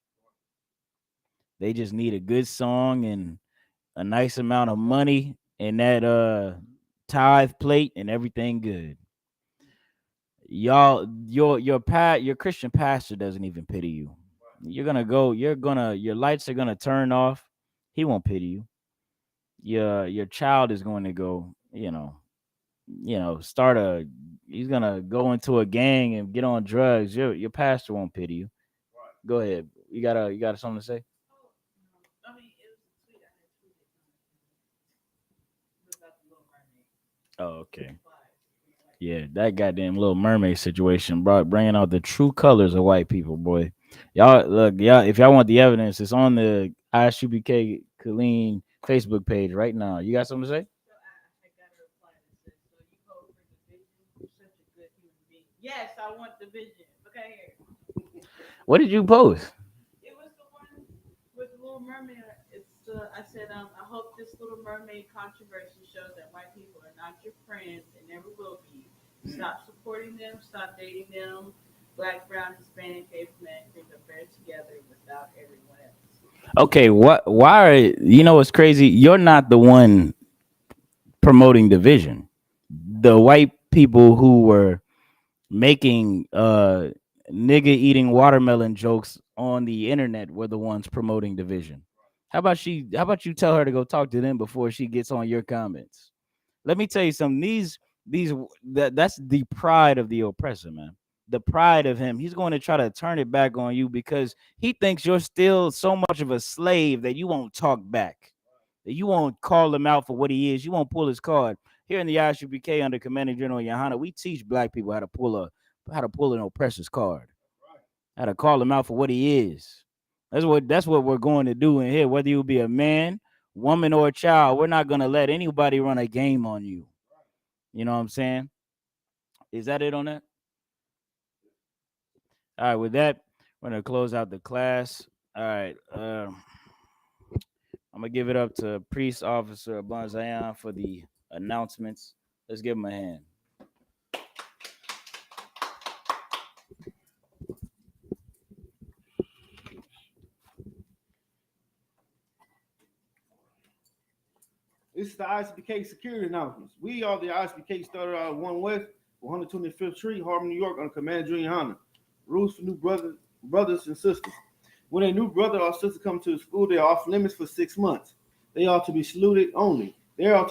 [SPEAKER 5] They just need a good song and a nice amount of money and that tithe plate and everything good. Y'all, your Christian pastor doesn't even pity you. Your lights are gonna turn off. He won't pity you. Your child is going to go, you know, he's gonna go into a gang and get on drugs. Your pastor won't pity you. Go ahead. You got something to say? Oh, okay. Yeah, that goddamn Little Mermaid situation brought bringing out the true colors of white people, boy. Y'all look, y'all. If y'all want the evidence, it's on the ISUPK Colleen Facebook page right now. You got something to say?
[SPEAKER 13] Yes, I want the vision. Okay, here.
[SPEAKER 5] What did you post?
[SPEAKER 13] It was the one with the Little Mermaid. I said, I hope this Little Mermaid controversy shows that white people are not your friends and never will be. Stop supporting them. Stop dating them. Black, brown, Hispanic, Asian men think are better together without everyone else.
[SPEAKER 5] Okay, what? Why? You know what's crazy? You're not the one promoting division. The white people who were making nigga eating watermelon jokes on the internet were the ones promoting division. How about you tell her to go talk to them before she gets on your comments? Let me tell you something. That's the pride of the oppressor, man. The pride of him. He's going to try to turn it back on you because he thinks you're still so much of a slave that you won't talk back. That you won't call him out for what he is. You won't pull his card. Here in the ISUPK under Commander General Yohana, we teach black people how to pull an oppressor's card. How to call him out for what he is. That's what we're going to do in here. Whether you be a man, woman, or a child, we're not gonna let anybody run a game on you. You know what I'm saying? Is that it on that? All right, with that, we're gonna close out the class. All right. I'm gonna give it up to Priest Officer Bonzayan for the announcements. Let's give him a hand.
[SPEAKER 6] This is the ISUPK security announcements. We are the ISUPK started out 1 West, 125th Street, Harlem, New York, under Commander Junior Hunter. Rules for new brothers and sisters. When a new brother or sister comes to the school, they are off limits for 6 months. They are to be saluted only. They are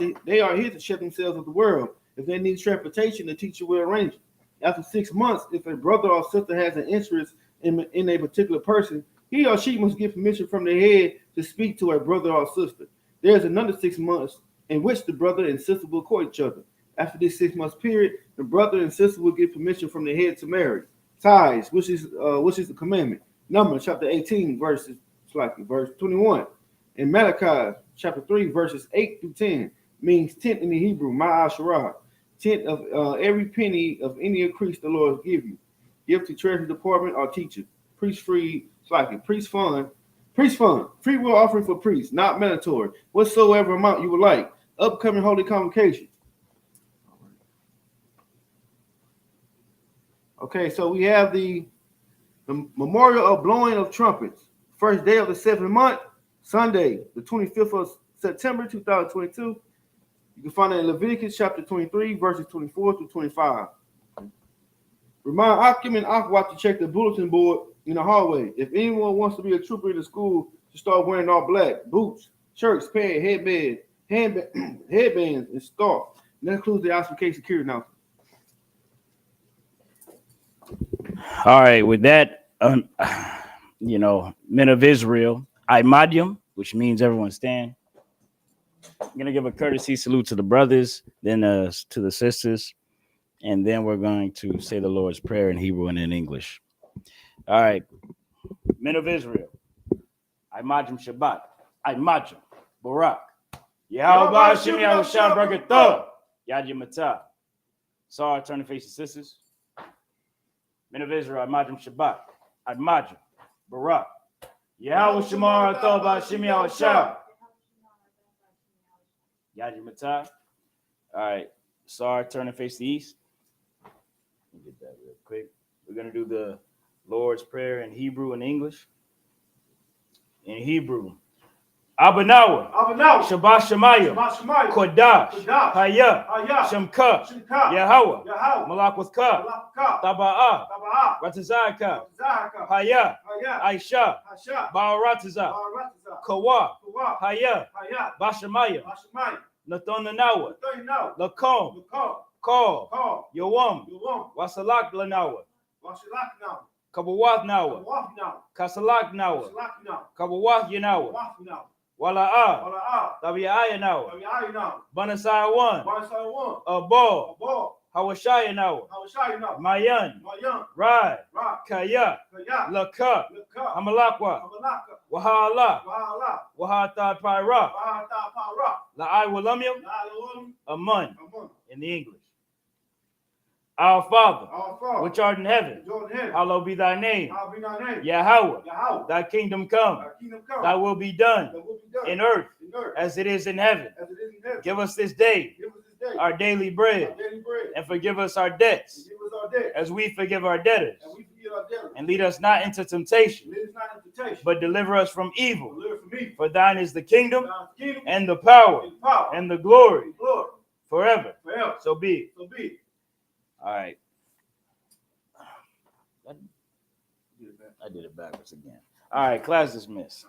[SPEAKER 6] here to shut themselves with the world. If they need transportation, the teacher will arrange it. After 6 months, if a brother or sister has an interest in a particular person, he or she must get permission from the head to speak to a brother or sister. There's another 6 months in which the brother and sister will court each other. After this 6 months period, the brother and sister will get permission from the head to marry. Ties, which is the commandment. Numbers chapter 18, verse 21. In Malachi chapter 3, verses 8 through 10, means tenth in the Hebrew, ma'asharah, tenth of every penny of any increase the Lord give you. Give to treasury department or teacher. Priest fund, free will offering for priests, not mandatory, whatsoever amount you would like. Upcoming holy convocation. Okay, so we have the memorial of blowing of trumpets. First day of the 7th month, Sunday, the 25th of September, 2022. You can find it in Leviticus chapter 23, verses 24 through 25. Remind Akim and Akwat to check the bulletin board in the hallway. If anyone wants to be a trooper in the school, to start wearing all black, boots, shirts, pants, headbands, and scarf. And that includes the ISUPK security announcement.
[SPEAKER 5] All right, with that, men of Israel, Imadium, which means everyone stand. I'm going to give a courtesy salute to the brothers, then to the sisters, and then we're going to say the Lord's Prayer in Hebrew and in English. All right, men of Israel, Imadium Shabbat, Imadium, Barak, Yahweh Hashem Yahushua Barakatah, Yad Yamatah. Sorry, turn to face the sisters. Men of Israel, Imadium Shabbat, Imadium, Barak, Yahweh Shemar Atah B'Hashem Yahushua. Yad Yamatah. All right, sorry, turn and face the east. Let me get that real quick. We're going to do the Lord's Prayer in Hebrew and English. In Hebrew, Abanawa, Shabbat Shemayim, Kodash, Hayah, Shemka, Yahweh, Malak with Ka, Taba'ah, Ratazaka, Hayah, Aisha, Ba'arataza, Kawa, Hayah, Bashamayim, Nathonanawa, Lakom, Call, Yawam, Wasalak Lanawa, Kabawath Nawa, Kasalak Nawa, Kabawath Yanawa, Wala'a.
[SPEAKER 6] Wala'a.
[SPEAKER 5] Tabi'ayanawa.
[SPEAKER 6] Tabi'ayanawa.
[SPEAKER 5] Banasawan.
[SPEAKER 6] Banasawan.
[SPEAKER 5] Abo.
[SPEAKER 6] Abo.
[SPEAKER 5] Hawashayanawa.
[SPEAKER 6] Hawashayanawa.
[SPEAKER 5] Mayan.
[SPEAKER 6] Mayan.
[SPEAKER 5] Rai.
[SPEAKER 6] Ra.
[SPEAKER 5] Kaya.
[SPEAKER 6] Kaya.
[SPEAKER 5] Laka.
[SPEAKER 6] Laka.
[SPEAKER 5] Hamalakwa.
[SPEAKER 6] Hamalaka.
[SPEAKER 5] Wahala.
[SPEAKER 6] Wahala.
[SPEAKER 5] Wahata Pyra.
[SPEAKER 6] Wahata Para.
[SPEAKER 5] La'ai Walamyam.
[SPEAKER 6] La'alawam.
[SPEAKER 5] Amun.
[SPEAKER 6] Amun.
[SPEAKER 5] In the English. Our Father,
[SPEAKER 6] Our Father,
[SPEAKER 5] which art in heaven, hallowed be thy name.
[SPEAKER 6] Hallowed be thy name.
[SPEAKER 5] Yahweh,
[SPEAKER 6] Yahweh.
[SPEAKER 5] thy kingdom come.
[SPEAKER 6] Thy kingdom come.
[SPEAKER 5] Thy will be done,
[SPEAKER 6] Thy will be done
[SPEAKER 5] in earth
[SPEAKER 6] in earth
[SPEAKER 5] as it is in heaven.
[SPEAKER 6] as it is in heaven.
[SPEAKER 5] Give us this day
[SPEAKER 6] Give us this day
[SPEAKER 5] our daily bread,
[SPEAKER 6] our daily bread.
[SPEAKER 5] and forgive us our debts
[SPEAKER 6] And give us our debt
[SPEAKER 5] as we forgive our debtors.
[SPEAKER 6] and we forgive our debtors.
[SPEAKER 5] And lead us not into temptation,
[SPEAKER 6] Lead us not into temptation,
[SPEAKER 5] but deliver us from evil.
[SPEAKER 6] deliver us from evil.
[SPEAKER 5] For thine is the kingdom,
[SPEAKER 6] Thine is the kingdom
[SPEAKER 5] and the power,
[SPEAKER 6] and the power
[SPEAKER 5] and the glory
[SPEAKER 6] and glory
[SPEAKER 5] forever.
[SPEAKER 6] forever.
[SPEAKER 5] So be it.
[SPEAKER 6] So be it.
[SPEAKER 5] All right. I did it backwards again. All right, class dismissed.